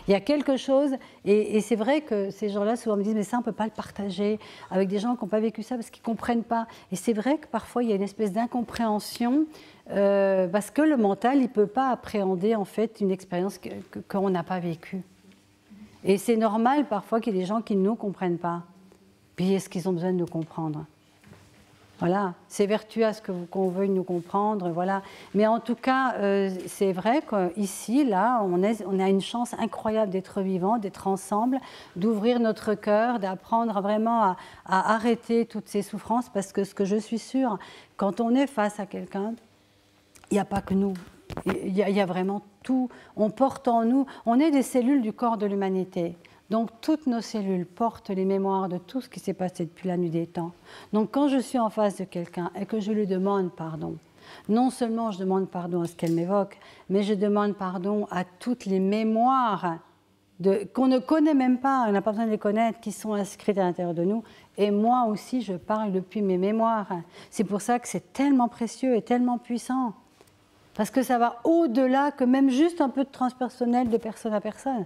Il y a quelque chose, et c'est vrai que ces gens-là souvent me disent mais ça on ne peut pas le partager avec des gens qui n'ont pas vécu ça parce qu'ils ne comprennent pas. Et c'est vrai que parfois il y a une espèce d'incompréhension parce que le mental il ne peut pas appréhender en fait une expérience qu'on n'a pas vécue. Et c'est normal parfois qu'il y ait des gens qui ne nous comprennent pas. Puis est-ce qu'ils ont besoin de nous comprendre ? Voilà, c'est vertueux à ce qu'on veuille nous comprendre, voilà. Mais en tout cas, c'est vrai qu'ici, là, on a une chance incroyable d'être vivant, d'être ensemble, d'ouvrir notre cœur, d'apprendre vraiment à arrêter toutes ces souffrances, parce que ce que je suis sûre, quand on est face à quelqu'un, il n'y a pas que nous. Il y a vraiment tout. On porte en nous, on est des cellules du corps de l'humanité. Donc, toutes nos cellules portent les mémoires de tout ce qui s'est passé depuis la nuit des temps. Donc, quand je suis en face de quelqu'un et que je lui demande pardon, non seulement je demande pardon à ce qu'elle m'évoque, mais je demande pardon à toutes les mémoires qu'on ne connaît même pas, on n'a pas besoin de les connaître, qui sont inscrites à l'intérieur de nous. Et moi aussi, je parle depuis mes mémoires. C'est pour ça que c'est tellement précieux et tellement puissant. Parce que ça va au-delà que même juste un peu de transpersonnel de personne à personne.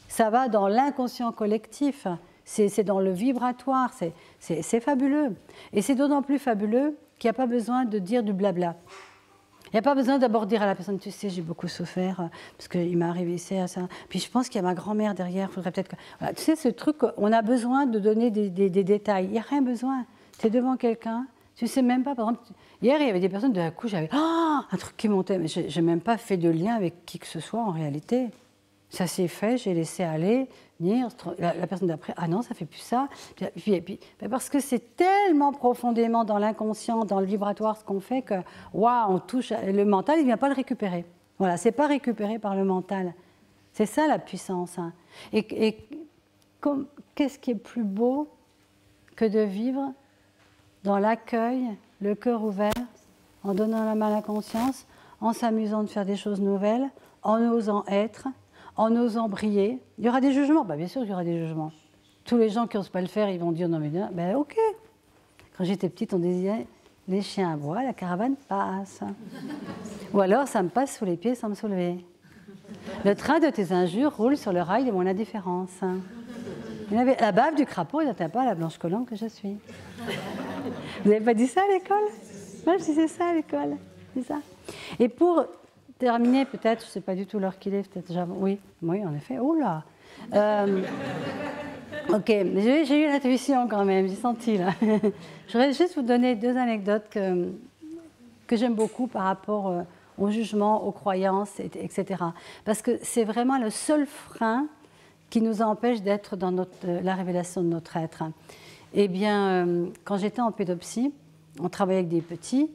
Ça va dans l'inconscient collectif, c'est dans le vibratoire, c'est fabuleux. Et c'est d'autant plus fabuleux qu'il n'y a pas besoin de dire du blabla. Il n'y a pas besoin d'abord dire à la personne, tu sais, j'ai beaucoup souffert, parce qu'il m'est arrivé ça. Puis je pense qu'il y a ma grand-mère derrière, il faudrait peut-être que... Voilà. Tu sais, ce truc, on a besoin de donner des détails. Il n'y a rien besoin. Tu es devant quelqu'un, tu ne sais même pas, par exemple... Hier, il y avait des personnes, de la coup, j'avais un truc qui montait, mais je n'ai même pas fait de lien avec qui que ce soit en réalité. Ça s'est fait, j'ai laissé aller, venir, la personne d'après, ah non, ça ne fait plus ça. Puis, parce que c'est tellement profondément dans l'inconscient, dans le vibratoire, ce qu'on fait que, waouh, on touche, le mental, il ne vient pas le récupérer. Voilà, ce n'est pas récupéré par le mental. C'est ça la puissance. Et qu'est-ce qui est plus beau que de vivre dans l'accueil, le cœur ouvert, en donnant la main à la conscience, en s'amusant de faire des choses nouvelles, en osant être, en osant briller. Il y aura des jugements, bien sûr qu'il y aura des jugements. Tous les gens qui n'osent pas le faire, ils vont dire non mais ok. Quand j'étais petite, on disait les chiens aboient, la caravane passe. Ou alors ça me passe sous les pieds sans me soulever. Le train de tes injures roule sur le rail de mon indifférence. La bave du crapaud n'atteint pas la blanche colombe que je suis. Vous n'avez pas dit ça à l'école? Moi je disais ça à l'école. C'est ça. Et pour terminer, peut-être, je ne sais pas du tout l'heure qu'il est, peut-être déjà... Oui, en effet. Oh là ok, j'ai eu l'intuition quand même, j'ai senti là. Je voudrais juste vous donner 2 anecdotes que j'aime beaucoup par rapport au jugement, aux croyances, etc. Parce que c'est vraiment le seul frein qui nous empêche d'être dans la révélation de notre être. Eh bien, quand j'étais en pédopsie, on travaillait avec des petits,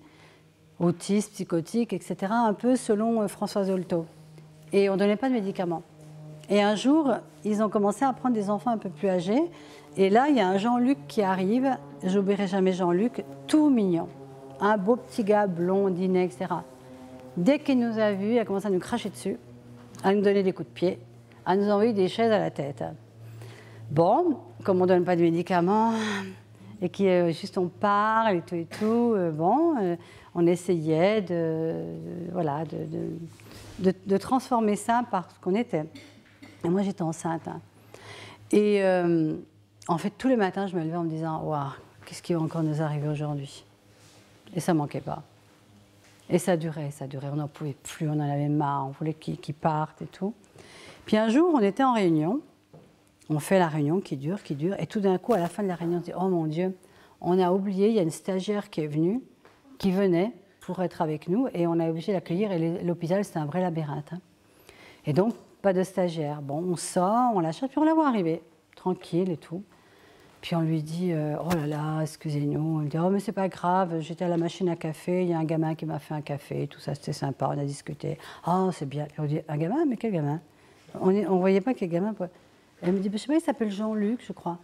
autistes, psychotiques, etc., un peu selon Françoise Dolto. Et on ne donnait pas de médicaments. Et un jour, ils ont commencé à prendre des enfants un peu plus âgés. Et là, il y a un Jean-Luc qui arrive. J'oublierai jamais Jean-Luc, tout mignon. Un beau petit gars, blondinet, etc. Dès qu'il nous a vus, il a commencé à nous cracher dessus, à nous donner des coups de pied, à nous envoyer des chaises à la tête. Bon, comme on ne donne pas de médicaments, et qui juste on parle et tout, on essayait de transformer ça par ce qu'on était. Et moi, j'étais enceinte. Hein. Et en fait, tous les matins, je me levais en me disant « Waouh, qu'est-ce qui va encore nous arriver aujourd'hui ?» Et ça ne manquait pas. Et ça durait, on n'en pouvait plus, on en avait marre, on voulait qu'ils partent et tout. Puis un jour, on était en réunion, on fait la réunion qui dure, et tout d'un coup, à la fin de la réunion, on dit « Oh mon Dieu, on a oublié, il y a une stagiaire qui est venue, qui venait pour être avec nous, et on a obligé de l'accueillir, et l'hôpital, c'était un vrai labyrinthe. Hein. Et donc, pas de stagiaire. Bon, on sort, on la cherche, puis on la voit arriver, tranquille et tout. Puis on lui dit oh là là, excusez-nous. On lui dit oh mais c'est pas grave, j'étais à la machine à café, il y a un gamin qui m'a fait un café, tout ça c'était sympa, on a discuté. Oh c'est bien. Et on dit un gamin, mais quel gamin? On voyait pas quel gamin. Elle me dit je sais pas, il s'appelle Jean-Luc, je crois.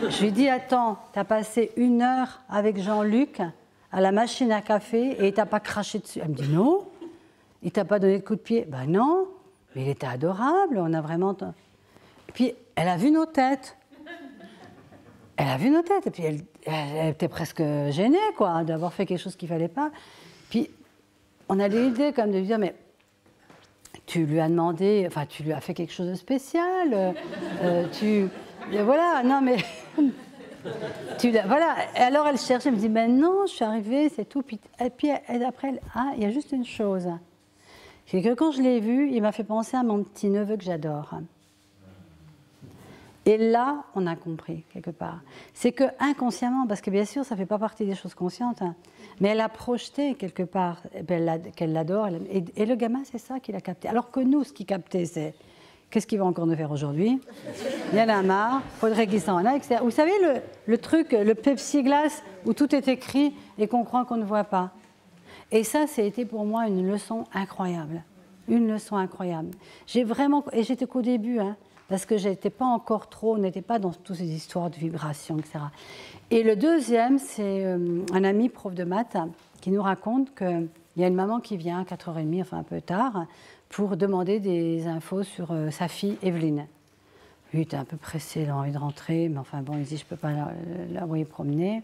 Je lui dis attends, t'as passé 1 heure avec Jean-Luc à la machine à café et il t'a pas craché dessus? Elle me dit non. Il t'a pas donné de coup de pied? Ben non, mais il était adorable, on a vraiment. Puis elle a vu nos têtes. Elle a vu nos têtes. Et puis elle était presque gênée, quoi, d'avoir fait quelque chose qu'il ne fallait pas. Puis on a l'idée comme de lui dire, mais tu lui as demandé, enfin tu lui as fait quelque chose de spécial. Voilà, non mais. Voilà. Et alors elle cherchait, elle me dit, mais non, je suis arrivée, c'est tout. Et puis après, il y a juste une chose. C'est que quand je l'ai vu, il m'a fait penser à mon petit neveu que j'adore. Et là, on a compris, quelque part. C'est que inconsciemment, parce que bien sûr, ça ne fait pas partie des choses conscientes, hein, mais elle a projeté quelque part qu'elle l'adore. Et le gamin, c'est ça qu'il a capté. Alors que nous, ce qu'il captait, c'est qu'est-ce qu'il va encore nous faire aujourd'hui? Il y en a marre, il faudrait qu'il s'en aille, etc. Vous savez, le truc, le Pepsi Glace, où tout est écrit et qu'on croit qu'on ne voit pas. Et ça a été pour moi une leçon incroyable. Une leçon incroyable. Et j'étais qu'au début, hein, parce que j'étais pas encore trop, on n'était pas dans toutes ces histoires de vibrations, etc. Et le deuxième, c'est un ami prof de maths qui nous raconte qu'il y a une maman qui vient à 4h30, enfin un peu tard, pour demander des infos sur sa fille Evelyne. Lui, il était un peu pressé, il a envie de rentrer, mais enfin bon, il dit, je ne peux pas l'envoyer promener.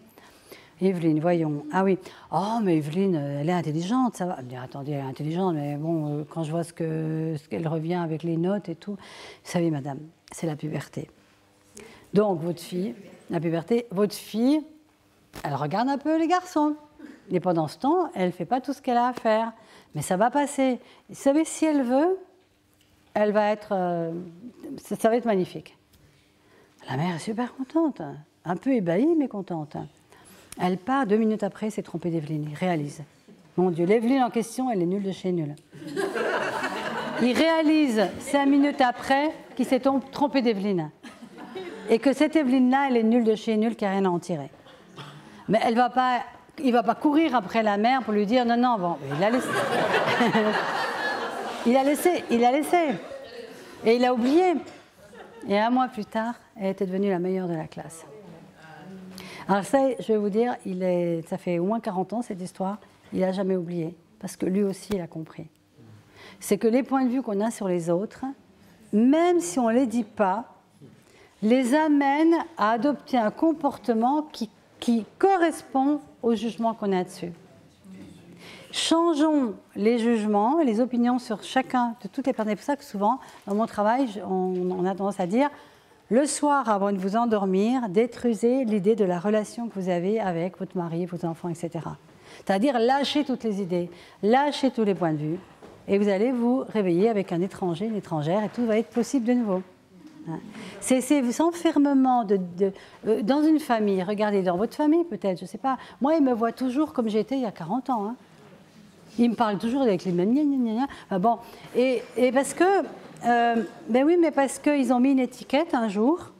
Evelyne, voyons. Ah oui. Oh, mais Evelyne, elle est intelligente, ça va. Elle me dit, attendez, elle est intelligente, mais bon, quand je vois ce qu'elle revient avec les notes et tout. Vous savez, madame, c'est la puberté. Donc, votre fille, la puberté, votre fille, elle regarde un peu les garçons. Et pendant ce temps, elle ne fait pas tout ce qu'elle a à faire. Mais ça va passer. Vous savez, si elle veut, elle va être... ça va être magnifique. La mère est super contente. Un peu ébahie, mais contente. Elle part 2 minutes après, s'est trompée d'Evelyne. Il réalise. Mon Dieu, l'Evelyne en question, elle est nulle de chez nulle. Il réalise 5 minutes après qu'il s'est trompé d'Evelyne. Et que cette Evelyne-là, elle est nulle de chez nulle, qui n'a rien à en tirer. Mais il ne va pas courir après la mère pour lui dire non, non, bon, il l'a laissé. il a laissé. Et il a oublié. Et 1 mois plus tard, elle était devenue la meilleure de la classe. Alors ça, je vais vous dire, ça fait au moins 40 ans cette histoire, il n'a jamais oublié, parce que lui aussi il a compris. C'est que les points de vue qu'on a sur les autres, même si on ne les dit pas, les amènent à adopter un comportement qui correspond au jugement qu'on a dessus. Changeons les jugements, les opinions sur chacun de toutes les personnes. C'est pour ça que souvent, dans mon travail, on a tendance à dire le soir, avant de vous endormir, détruisez l'idée de la relation que vous avez avec votre mari, vos enfants, etc. C'est-à-dire lâchez toutes les idées, lâchez tous les points de vue, et vous allez vous réveiller avec un étranger, une étrangère, et tout va être possible de nouveau. C'est ces enfermements dans une famille. Regardez, dans votre famille peut-être, je ne sais pas. Moi, il me voit toujours comme j'étais il y a 40 ans. Hein. Il me parle toujours avec les mêmes gna. Enfin, bon, et parce que... ben oui, mais parce qu'ils ont mis une étiquette un jour,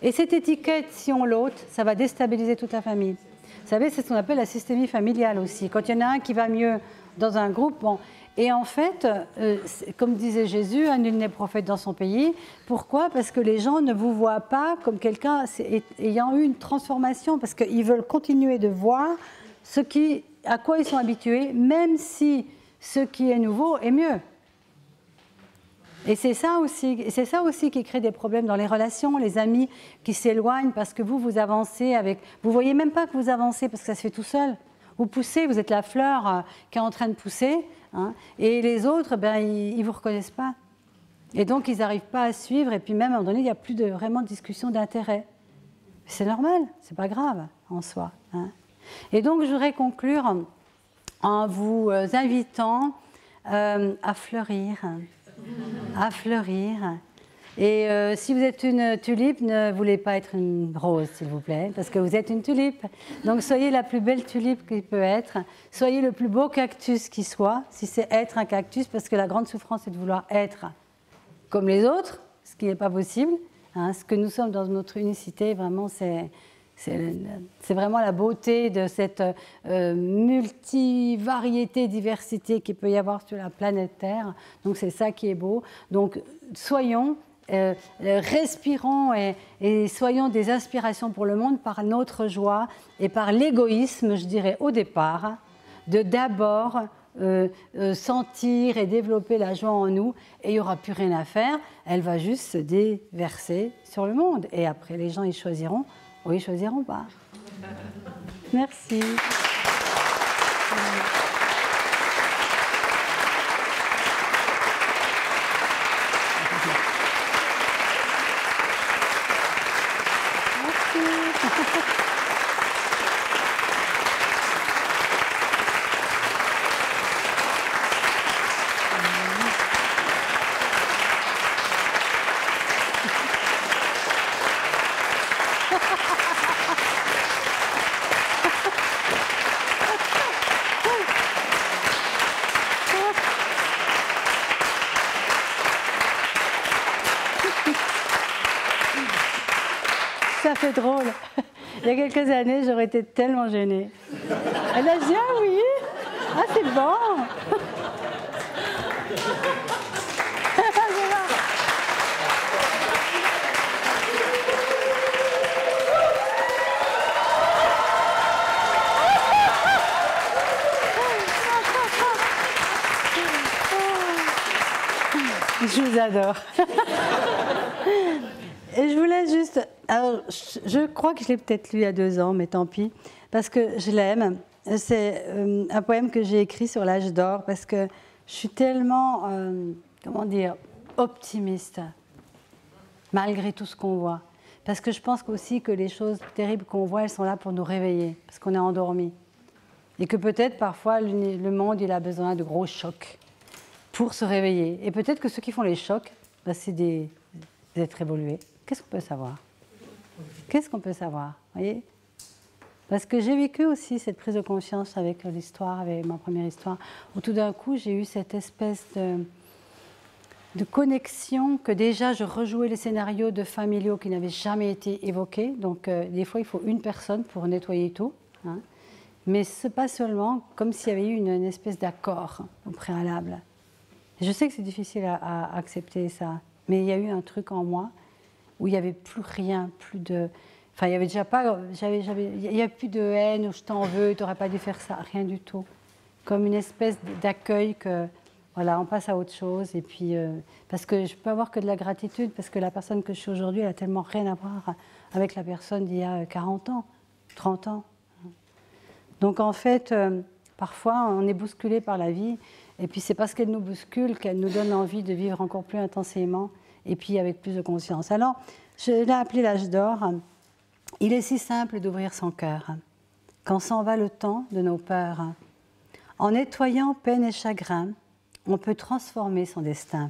et cette étiquette, si on l'ôte, ça va déstabiliser toute la famille. Vous savez, c'est ce qu'on appelle la systémie familiale aussi. Quand il y en a un qui va mieux dans un groupe, bon, Et en fait, comme disait Jésus, nul n'est prophète dans son pays. Pourquoi? Parce que les gens ne vous voient pas comme quelqu'un ayant eu une transformation, parce qu'ils veulent continuer de voir à quoi ils sont habitués, même si ce qui est nouveau est mieux. Et c'est ça aussi qui crée des problèmes dans les relations, les amis qui s'éloignent parce que vous avancez avec... Vous ne voyez même pas que vous avancez parce que ça se fait tout seul. Vous poussez, vous êtes la fleur qui est en train de pousser, hein, et les autres, ils ne vous reconnaissent pas. Et donc, ils n'arrivent pas à suivre, et puis même, à un moment donné, il n'y a plus vraiment de discussion d'intérêt. C'est normal, ce n'est pas grave en soi. Hein. Et donc, je voudrais conclure en vous invitant à fleurir. À fleurir. Et si vous êtes une tulipe, ne voulez pas être une rose, s'il vous plaît, parce que vous êtes une tulipe. Donc soyez la plus belle tulipe qui peut être. Soyez le plus beau cactus qui soit, si c'est être un cactus, parce que la grande souffrance, c'est de vouloir être comme les autres, ce qui n'est pas possible. Hein, ce que nous sommes dans notre unicité, vraiment, c'est vraiment la beauté de cette multivariété, diversité qu'il peut y avoir sur la planète Terre. Donc c'est ça qui est beau. Donc soyons, respirons et soyons des inspirations pour le monde par notre joie et par l'égoïsme, je dirais au départ, de d'abord sentir et développer la joie en nous, et il n'y aura plus rien à faire. Elle va juste se déverser sur le monde. Et après, les gens, ils choisiront. Oui, ils ne choisiront pas. Merci. Ça fait drôle. Il y a quelques années, j'aurais été tellement gênée. Elle a dit, ah oui, ah c'est bon. Je vous adore. Et je voulais juste... Alors, je crois que je l'ai peut-être lu il y a 2 ans, mais tant pis, parce que je l'aime. C'est un poème que j'ai écrit sur l'âge d'or, parce que je suis tellement, comment dire, optimiste, malgré tout ce qu'on voit. Parce que je pense aussi que les choses terribles qu'on voit, elles sont là pour nous réveiller, parce qu'on est endormis. Et que peut-être, parfois, le monde, il a besoin de gros chocs pour se réveiller. Et peut-être que ceux qui font les chocs, c'est des êtres évolués. Qu'est-ce qu'on peut savoir? Qu'est-ce qu'on peut savoir, voyez? Parce que j'ai vécu aussi cette prise de conscience avec l'histoire, avec ma première histoire, où tout d'un coup, j'ai eu cette espèce de connexion que déjà, je rejouais les scénarios de familiaux qui n'avaient jamais été évoqués. Donc, des fois, il faut une personne pour nettoyer tout. Hein. Mais ce n'est pas seulement comme s'il y avait eu une espèce d'accord au préalable. Et je sais que c'est difficile à accepter ça, mais il y a eu un truc en moi où il n'y avait plus rien, plus de... Enfin, il n'y avait déjà pas... il n'y a plus de haine, où je t'en veux, tu n'aurais pas dû faire ça, rien du tout. Comme une espèce d'accueil que, voilà, on passe à autre chose. Et puis, parce que je peux avoir que de la gratitude, parce que la personne que je suis aujourd'hui, elle a tellement rien à voir avec la personne d'il y a 40 ans, 30 ans. Donc, en fait, parfois, on est bousculé par la vie, et puis c'est parce qu'elle nous bouscule qu'elle nous donne envie de vivre encore plus intensément, et puis avec plus de conscience. Alors, je l'ai appelé l'âge d'or. Il est si simple d'ouvrir son cœur, quand s'en va le temps de nos peurs. En nettoyant peine et chagrin, on peut transformer son destin.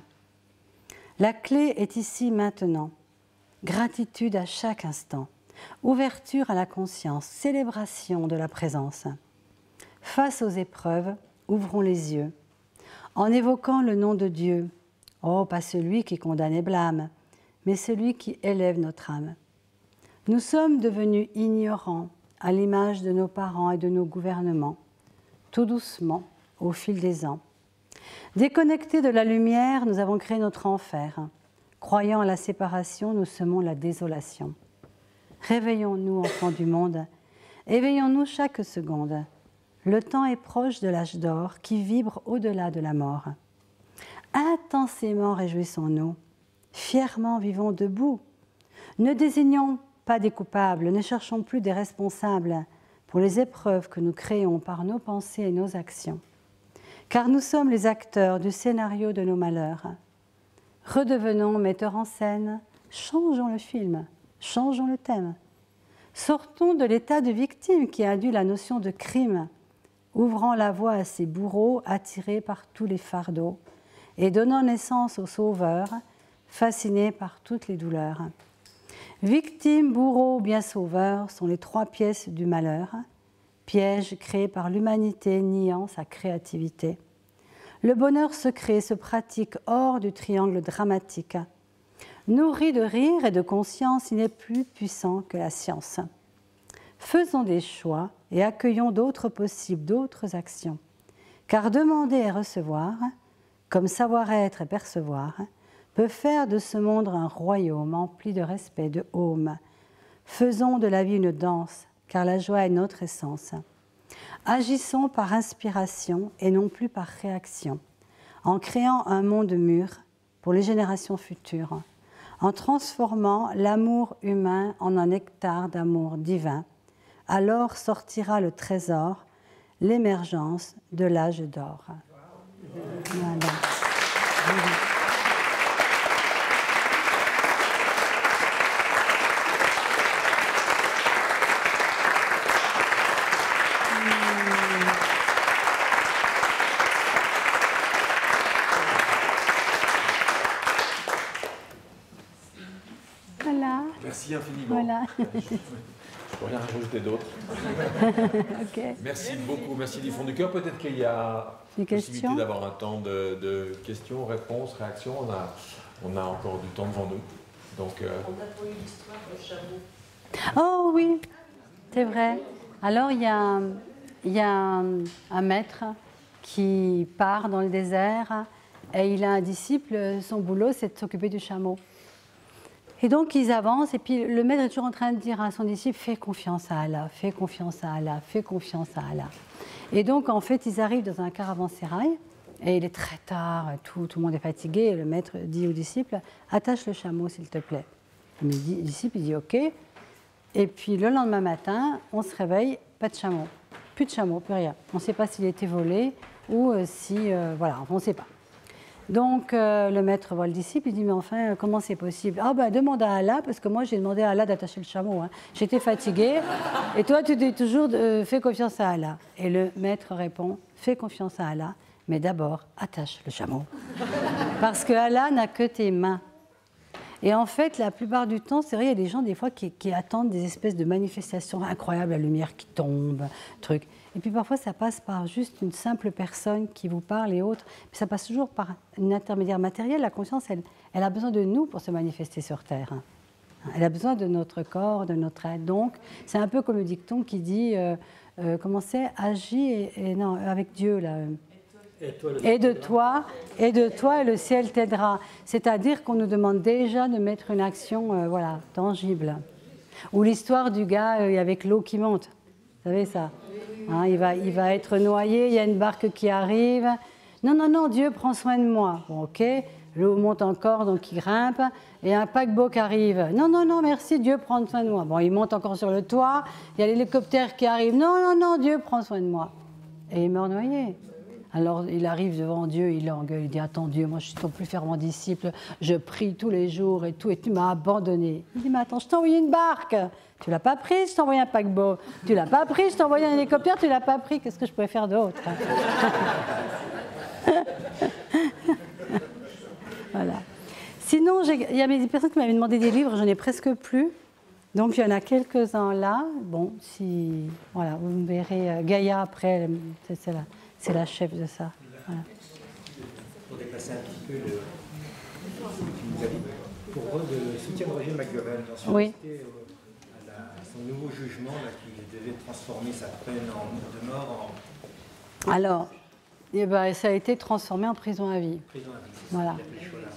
La clé est ici maintenant. Gratitude à chaque instant. Ouverture à la conscience, célébration de la présence. Face aux épreuves, ouvrons les yeux. En évoquant le nom de Dieu, oh, pas celui qui condamne et blâme, mais celui qui élève notre âme. Nous sommes devenus ignorants à l'image de nos parents et de nos gouvernements, tout doucement, au fil des ans. Déconnectés de la lumière, nous avons créé notre enfer. Croyant à la séparation, nous semons la désolation. Réveillons-nous, enfants du monde. Éveillons-nous chaque seconde. Le temps est proche de l'âge d'or qui vibre au-delà de la mort. Intensément réjouissons-nous. Fièrement vivons debout. Ne désignons pas des coupables, ne cherchons plus des responsables pour les épreuves que nous créons par nos pensées et nos actions. Car nous sommes les acteurs du scénario de nos malheurs. Redevenons metteurs en scène, changeons le film, changeons le thème. Sortons de l'état de victime qui induit la notion de crime, ouvrant la voie à ces bourreaux attirés par tous les fardeaux et donnant naissance aux sauveurs, fascinés par toutes les douleurs. Victime, bourreau, bien sauveur sont les trois pièces du malheur, piège créé par l'humanité niant sa créativité. Le bonheur secret se pratique hors du triangle dramatique. Nourri de rire et de conscience, il n'est plus puissant que la science. Faisons des choix et accueillons d'autres possibles, d'autres actions. Car demander et recevoir, comme savoir-être et percevoir, peut faire de ce monde un royaume empli de respect, de haume. Faisons de la vie une danse, car la joie est notre essence. Agissons par inspiration et non plus par réaction, en créant un monde mûr pour les générations futures, en transformant l'amour humain en un nectar d'amour divin. Alors sortira le trésor, l'émergence de l'âge d'or. Voilà. Voilà. Merci infiniment. Voilà. Je peux rien rajouter d'autre. Okay. Merci beaucoup, merci du fond du cœur. Peut-être qu'il y a Des possibilité questions d'avoir un temps de questions, réponses, réactions. On a encore du temps devant nous. Donc, On a pas eu l'histoire du chameau. Oh oui, c'est vrai. Alors il y a un maître qui part dans le désert et il a un disciple, son boulot c'est de s'occuper du chameau. Et donc ils avancent et puis le maître est toujours en train de dire à son disciple « fais confiance à Allah, fais confiance à Allah, fais confiance à Allah ». Et donc en fait ils arrivent dans un caravansérail et il est très tard, tout le monde est fatigué et le maître dit au disciple « attache le chameau s'il te plaît ». Le disciple il dit « ok ». Et puis le lendemain matin, on se réveille, pas de chameau, plus de chameau, plus rien. On ne sait pas s'il a été volé ou si, voilà, on ne sait pas. Donc le maître voit le disciple, il dit mais enfin comment c'est possible? Ah ben demande à Allah parce que moi j'ai demandé à Allah d'attacher le chameau. Hein. J'étais fatiguée et toi tu dis toujours fais confiance à Allah. Et le maître répond fais confiance à Allah, mais d'abord attache le chameau parce que Allah n'a que tes mains. Et en fait, la plupart du temps, c'est vrai, il y a des gens, des fois, qui attendent des espèces de manifestations incroyables, la lumière qui tombe, truc. Et puis parfois, ça passe par juste une simple personne qui vous parle et autres. Puis ça passe toujours par un intermédiaire matériel. La conscience, elle a besoin de nous pour se manifester sur Terre. Elle a besoin de notre corps, de notre aide. Donc, c'est un peu comme le dicton qui dit, comment c'est, agis non, avec Dieu, là. Et de toi, et le ciel t'aidera. C'est-à-dire qu'on nous demande déjà de mettre une action voilà, tangible. Ou l'histoire du gars avec l'eau qui monte. Vous savez ça hein, il va être noyé, il y a une barque qui arrive. Non, non, non, Dieu prend soin de moi. Bon, ok, l'eau monte encore, donc il grimpe. Et un paquebot qui arrive. Non, non, non, merci, Dieu prend soin de moi. Bon, il monte encore sur le toit. Il y a l'hélicoptère qui arrive. Non, non, non, Dieu prend soin de moi. Et il meurt noyé. Alors il arrive devant Dieu, il l'engueule, il dit « Attends Dieu, moi je suis ton plus fervent disciple, je prie tous les jours et tout, et tu m'as abandonné. » Il dit « Mais attends, je t'ai envoyé une barque, tu l'as pas prise, je t'ai envoyé un paquebot, tu l'as pas pris, je t'ai envoyé un hélicoptère, tu l'as pas pris, qu'est-ce que je pouvais faire d'autre ?» Voilà. Sinon, il y a des personnes qui m'avaient demandé des livres, j'en ai presque plus. Donc il y en a quelques-uns là. Bon, si voilà, vous me verrez Gaïa après, c'est la chef de ça. Voilà. Pour déplacer un petit peu le tu nous as dit, pour le soutien de Roger McGovern, ensuite Oui. à son nouveau jugement là, qui devait transformer sa peine de mort en... Alors, Et ben, ça a été transformé en prison à vie. Prison à vie, c'est ça. Voilà. Il y a plus de choix, là.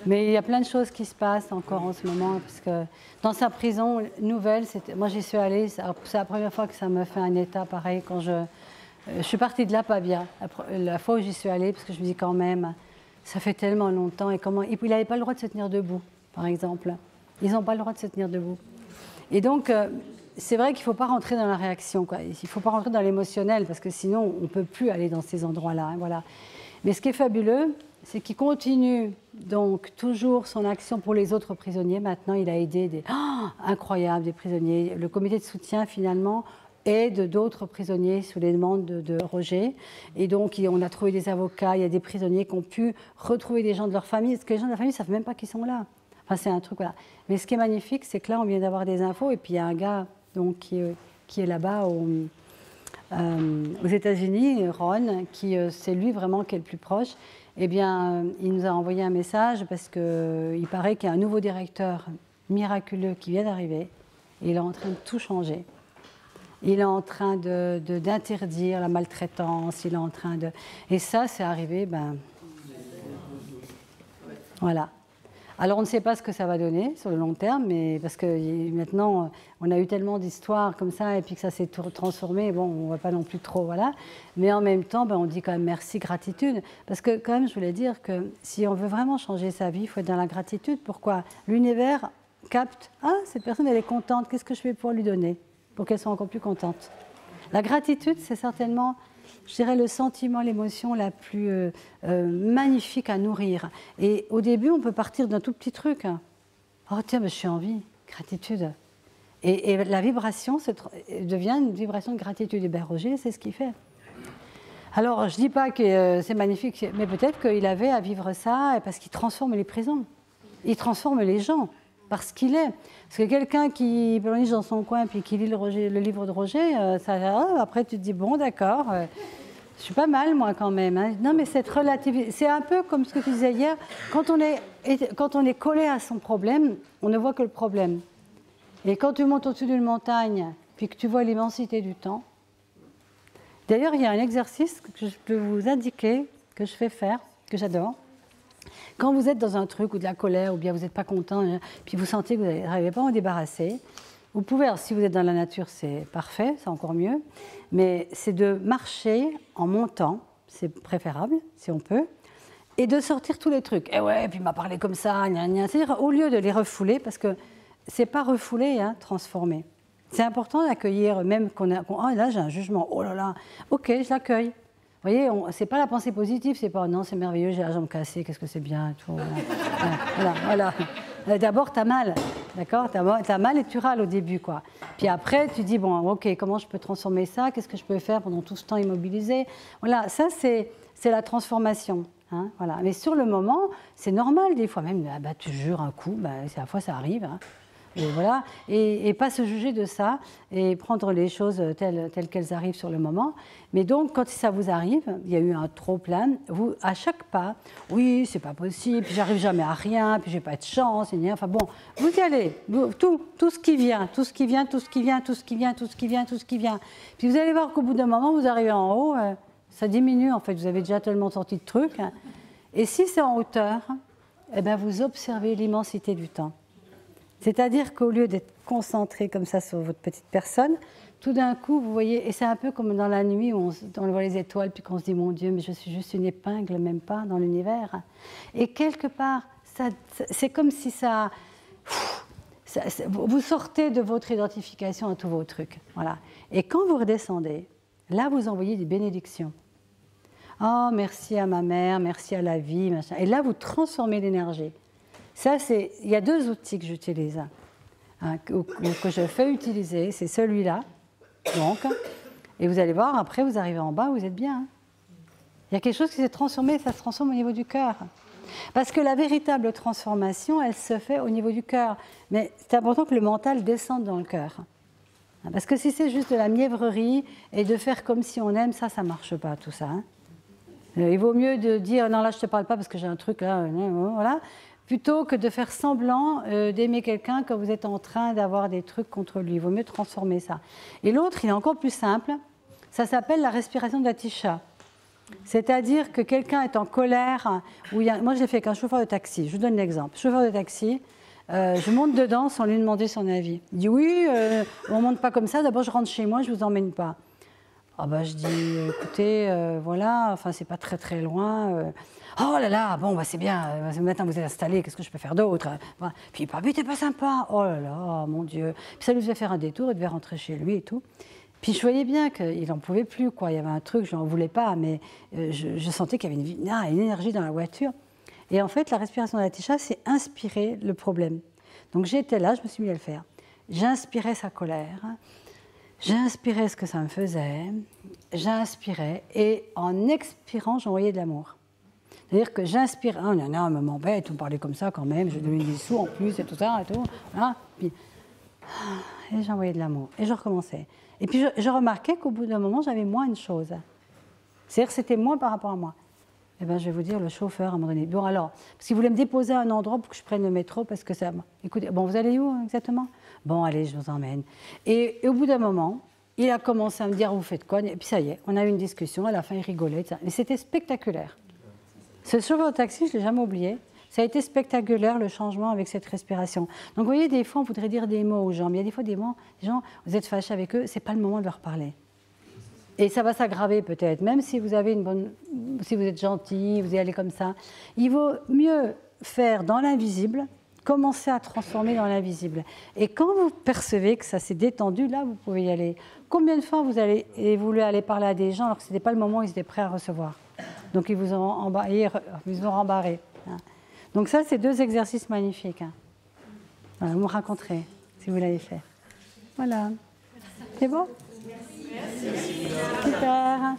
Mais il y a plein de choses qui se passent encore en ce moment, parce que dans sa prison nouvelle, moi j'y suis allée, c'est la première fois que ça me fait un état pareil, quand je suis partie de là pas bien, la fois où j'y suis allée, parce que je me dis quand même, ça fait tellement longtemps, et comment il n'avait pas le droit de se tenir debout, par exemple. Ils n'ont pas le droit de se tenir debout. Et donc, c'est vrai qu'il ne faut pas rentrer dans la réaction, quoi. Il ne faut pas rentrer dans l'émotionnel, parce que sinon, on ne peut plus aller dans ces endroits-là. Hein, voilà. Mais ce qui est fabuleux, c'est qu'il continue donc toujours son action pour les autres prisonniers. Maintenant, il a aidé incroyable, des prisonniers. Le comité de soutien, finalement, aide d'autres prisonniers sous les demandes de Roger. Et donc, on a trouvé des avocats, il y a des prisonniers qui ont pu retrouver des gens de leur famille, parce que les gens de la famille ne savent même pas qu'ils sont là. Enfin, c'est un truc, voilà. Mais ce qui est magnifique, c'est que là, on vient d'avoir des infos, et puis il y a un gars donc, qui est là-bas aux États-Unis, Ron, c'est lui vraiment qui est le plus proche. Eh bien, il nous a envoyé un message parce qu'il paraît qu'il y a un nouveau directeur miraculeux qui vient d'arriver, et il est en train de tout changer. Il est en train d'interdire la maltraitance, il est en train de... Et ça, c'est arrivé, voilà. Alors, on ne sait pas ce que ça va donner sur le long terme, mais parce que maintenant, on a eu tellement d'histoires comme ça, et puis que ça s'est transformé, bon, on ne va pas non plus trop, voilà. Mais en même temps, on dit quand même merci, gratitude. Parce que, quand même, je voulais dire que si on veut vraiment changer sa vie, il faut être dans la gratitude. Pourquoi? L'univers capte, cette personne, elle est contente, qu'est-ce que je fais pour lui donner, pour qu'elle soit encore plus contente? La gratitude, c'est certainement, je dirais, le sentiment, l'émotion la plus magnifique à nourrir. Et au début, on peut partir d'un tout petit truc. Oh tiens, je suis en vie, gratitude. Et la vibration devient une vibration de gratitude. Et bien Roger, c'est ce qu'il fait. Alors, je ne dis pas que c'est magnifique, mais peut-être qu'il avait à vivre ça parce qu'il transforme les prisons. Il transforme les gens. Parce qu'il est. Parce que quelqu'un qui plonge dans son coin et qui lit le livre de Roger, après tu te dis, bon d'accord, je suis pas mal moi quand même. Hein. Non mais cette relativité, c'est un peu comme ce que tu disais hier, quand on est collé à son problème, on ne voit que le problème. Et quand tu montes au-dessus d'une montagne, puis que tu vois l'immensité du temps, d'ailleurs il y a un exercice que je peux vous indiquer, que je fais faire, que j'adore. Quand vous êtes dans un truc ou de la colère ou bien vous n'êtes pas content, puis vous sentez que vous n'arrivez pas à en débarrasser, vous pouvez, alors si vous êtes dans la nature, c'est parfait, c'est encore mieux, mais c'est de marcher en montant, c'est préférable si on peut, et de sortir tous les trucs. Et ouais, puis il m'a parlé comme ça, gna gna. C'est-à-dire au lieu de les refouler, parce que c'est pas refouler, hein, transformer. C'est important d'accueillir, même oh là j'ai un jugement, oh là là, ok, je l'accueille. Vous voyez, c'est pas la pensée positive, c'est pas non, c'est merveilleux, j'ai la jambe cassée, qu'est-ce que c'est bien, tout. Voilà. D'abord, tu as mal, d'accord? Tu as mal et tu râles au début, quoi. Puis après, tu dis, bon, ok, comment je peux transformer ça? Qu'est-ce que je peux faire pendant tout ce temps immobilisé? Voilà, ça, c'est la transformation. Hein, voilà. Mais sur le moment, c'est normal, des fois même, tu jures un coup, la fois, ça arrive. Hein. Et voilà, et pas se juger de ça, et prendre les choses telles qu'elles arrivent sur le moment. Mais donc, quand ça vous arrive, il y a eu un trop-plein, vous, à chaque pas, oui, c'est pas possible, puis j'arrive jamais à rien, puis j'ai pas de chance, et enfin bon, vous y allez, tout ce qui vient, tout ce qui vient, tout ce qui vient, tout ce qui vient, tout ce qui vient, tout ce qui vient. Puis vous allez voir qu'au bout d'un moment, vous arrivez en haut, ça diminue en fait, vous avez déjà tellement sorti de trucs. Hein. Et si c'est en hauteur, eh bien, vous observez l'immensité du temps. C'est-à-dire qu'au lieu d'être concentré comme ça sur votre petite personne, tout d'un coup, vous voyez, et c'est un peu comme dans la nuit où on voit les étoiles, puis qu'on se dit, mon Dieu, mais je suis juste une épingle, même pas, dans l'univers. Et quelque part, c'est comme si vous sortez de votre identification à tous vos trucs. Voilà. Et quand vous redescendez, là, vous envoyez des bénédictions. Oh, merci à ma mère, merci à la vie, machin. Et là, vous transformez l'énergie. Ça, il y a deux outils que j'utilise, hein, que je fais utiliser, c'est celui-là, donc, et vous allez voir, après, vous arrivez en bas, vous êtes bien. Hein. Il y a quelque chose qui s'est transformé, ça se transforme au niveau du cœur. Parce que la véritable transformation, elle se fait au niveau du cœur. Mais c'est important que le mental descende dans le cœur. Parce que si c'est juste de la mièvrerie et de faire comme si on aime, ça ne marche pas, tout ça. Hein. Il vaut mieux de dire, non, là, je ne te parle pas parce que j'ai un truc, là, voilà. Plutôt que de faire semblant d'aimer quelqu'un quand vous êtes en train d'avoir des trucs contre lui. Il vaut mieux transformer ça. Et l'autre, il est encore plus simple. Ça s'appelle la respiration de la Tisha. C'est-à-dire que quelqu'un est en colère. Moi, je l'ai fait avec un chauffeur de taxi. Je vous donne l'exemple. Chauffeur de taxi, je monte dedans sans lui demander son avis. Il dit oui, on ne monte pas comme ça. D'abord, je rentre chez moi, je ne vous emmène pas. Ah bah, je dis, écoutez, voilà, enfin, c'est pas très très loin. Oh là là, bon, bah, c'est bien, maintenant vous êtes installé, qu'est-ce que je peux faire d'autre? Puis, papi, t'es pas sympa. Oh là là, mon Dieu. Puis ça lui faisait faire un détour, il devait rentrer chez lui et tout. Puis je voyais bien qu'il n'en pouvait plus, quoi. Il y avait un truc, je n'en voulais pas, mais je sentais qu'il y avait une énergie dans la voiture. Et en fait, la respiration d'Atisha, c'est inspirer le problème. Donc j'étais là, je me suis mis à le faire. J'inspirais sa colère, j'inspirais ce que ça me faisait, j'inspirais, et en expirant, j'envoyais de l'amour. C'est-à-dire que j'inspire, oh non, non, maman bête, vous me parlez comme ça quand même, je donne des sous en plus et tout ça et tout. Voilà. Puis, et j'envoyais de l'amour, et je recommençais. Et puis je remarquais qu'au bout d'un moment, j'avais moins de choses. C'est-à-dire que c'était moins par rapport à moi. Eh bien, je vais vous dire, le chauffeur, à un moment donné, bon alors, parce qu'il voulait me déposer à un endroit pour que je prenne le métro, parce que ça... Écoutez, bon, vous allez où exactement? Bon, allez, je vous emmène. Et au bout d'un moment, il a commencé à me dire, vous faites quoi? Et puis ça y est, on a eu une discussion, à la fin, il rigolait. Et c'était spectaculaire. Ce chauffeur de taxi, je ne l'ai jamais oublié. Ça a été spectaculaire, le changement avec cette respiration. Donc, vous voyez, des fois, on voudrait dire des mots aux gens, mais il y a des fois des gens, vous êtes fâchés avec eux, ce n'est pas le moment de leur parler. Et ça va s'aggraver peut-être, même si vous avez si vous êtes gentil, vous y allez comme ça. Il vaut mieux faire dans l'invisible, commencer à transformer dans l'invisible. Et quand vous percevez que ça s'est détendu, là, vous pouvez y aller. Combien de fois vous avez voulu aller parler à des gens alors que ce n'était pas le moment où ils étaient prêts à recevoir? Donc, ils vous ont rembarré. Donc ça, c'est deux exercices magnifiques. Voilà, vous me raconterez si vous l'avez fait. Voilà. C'est bon? Merci. Super.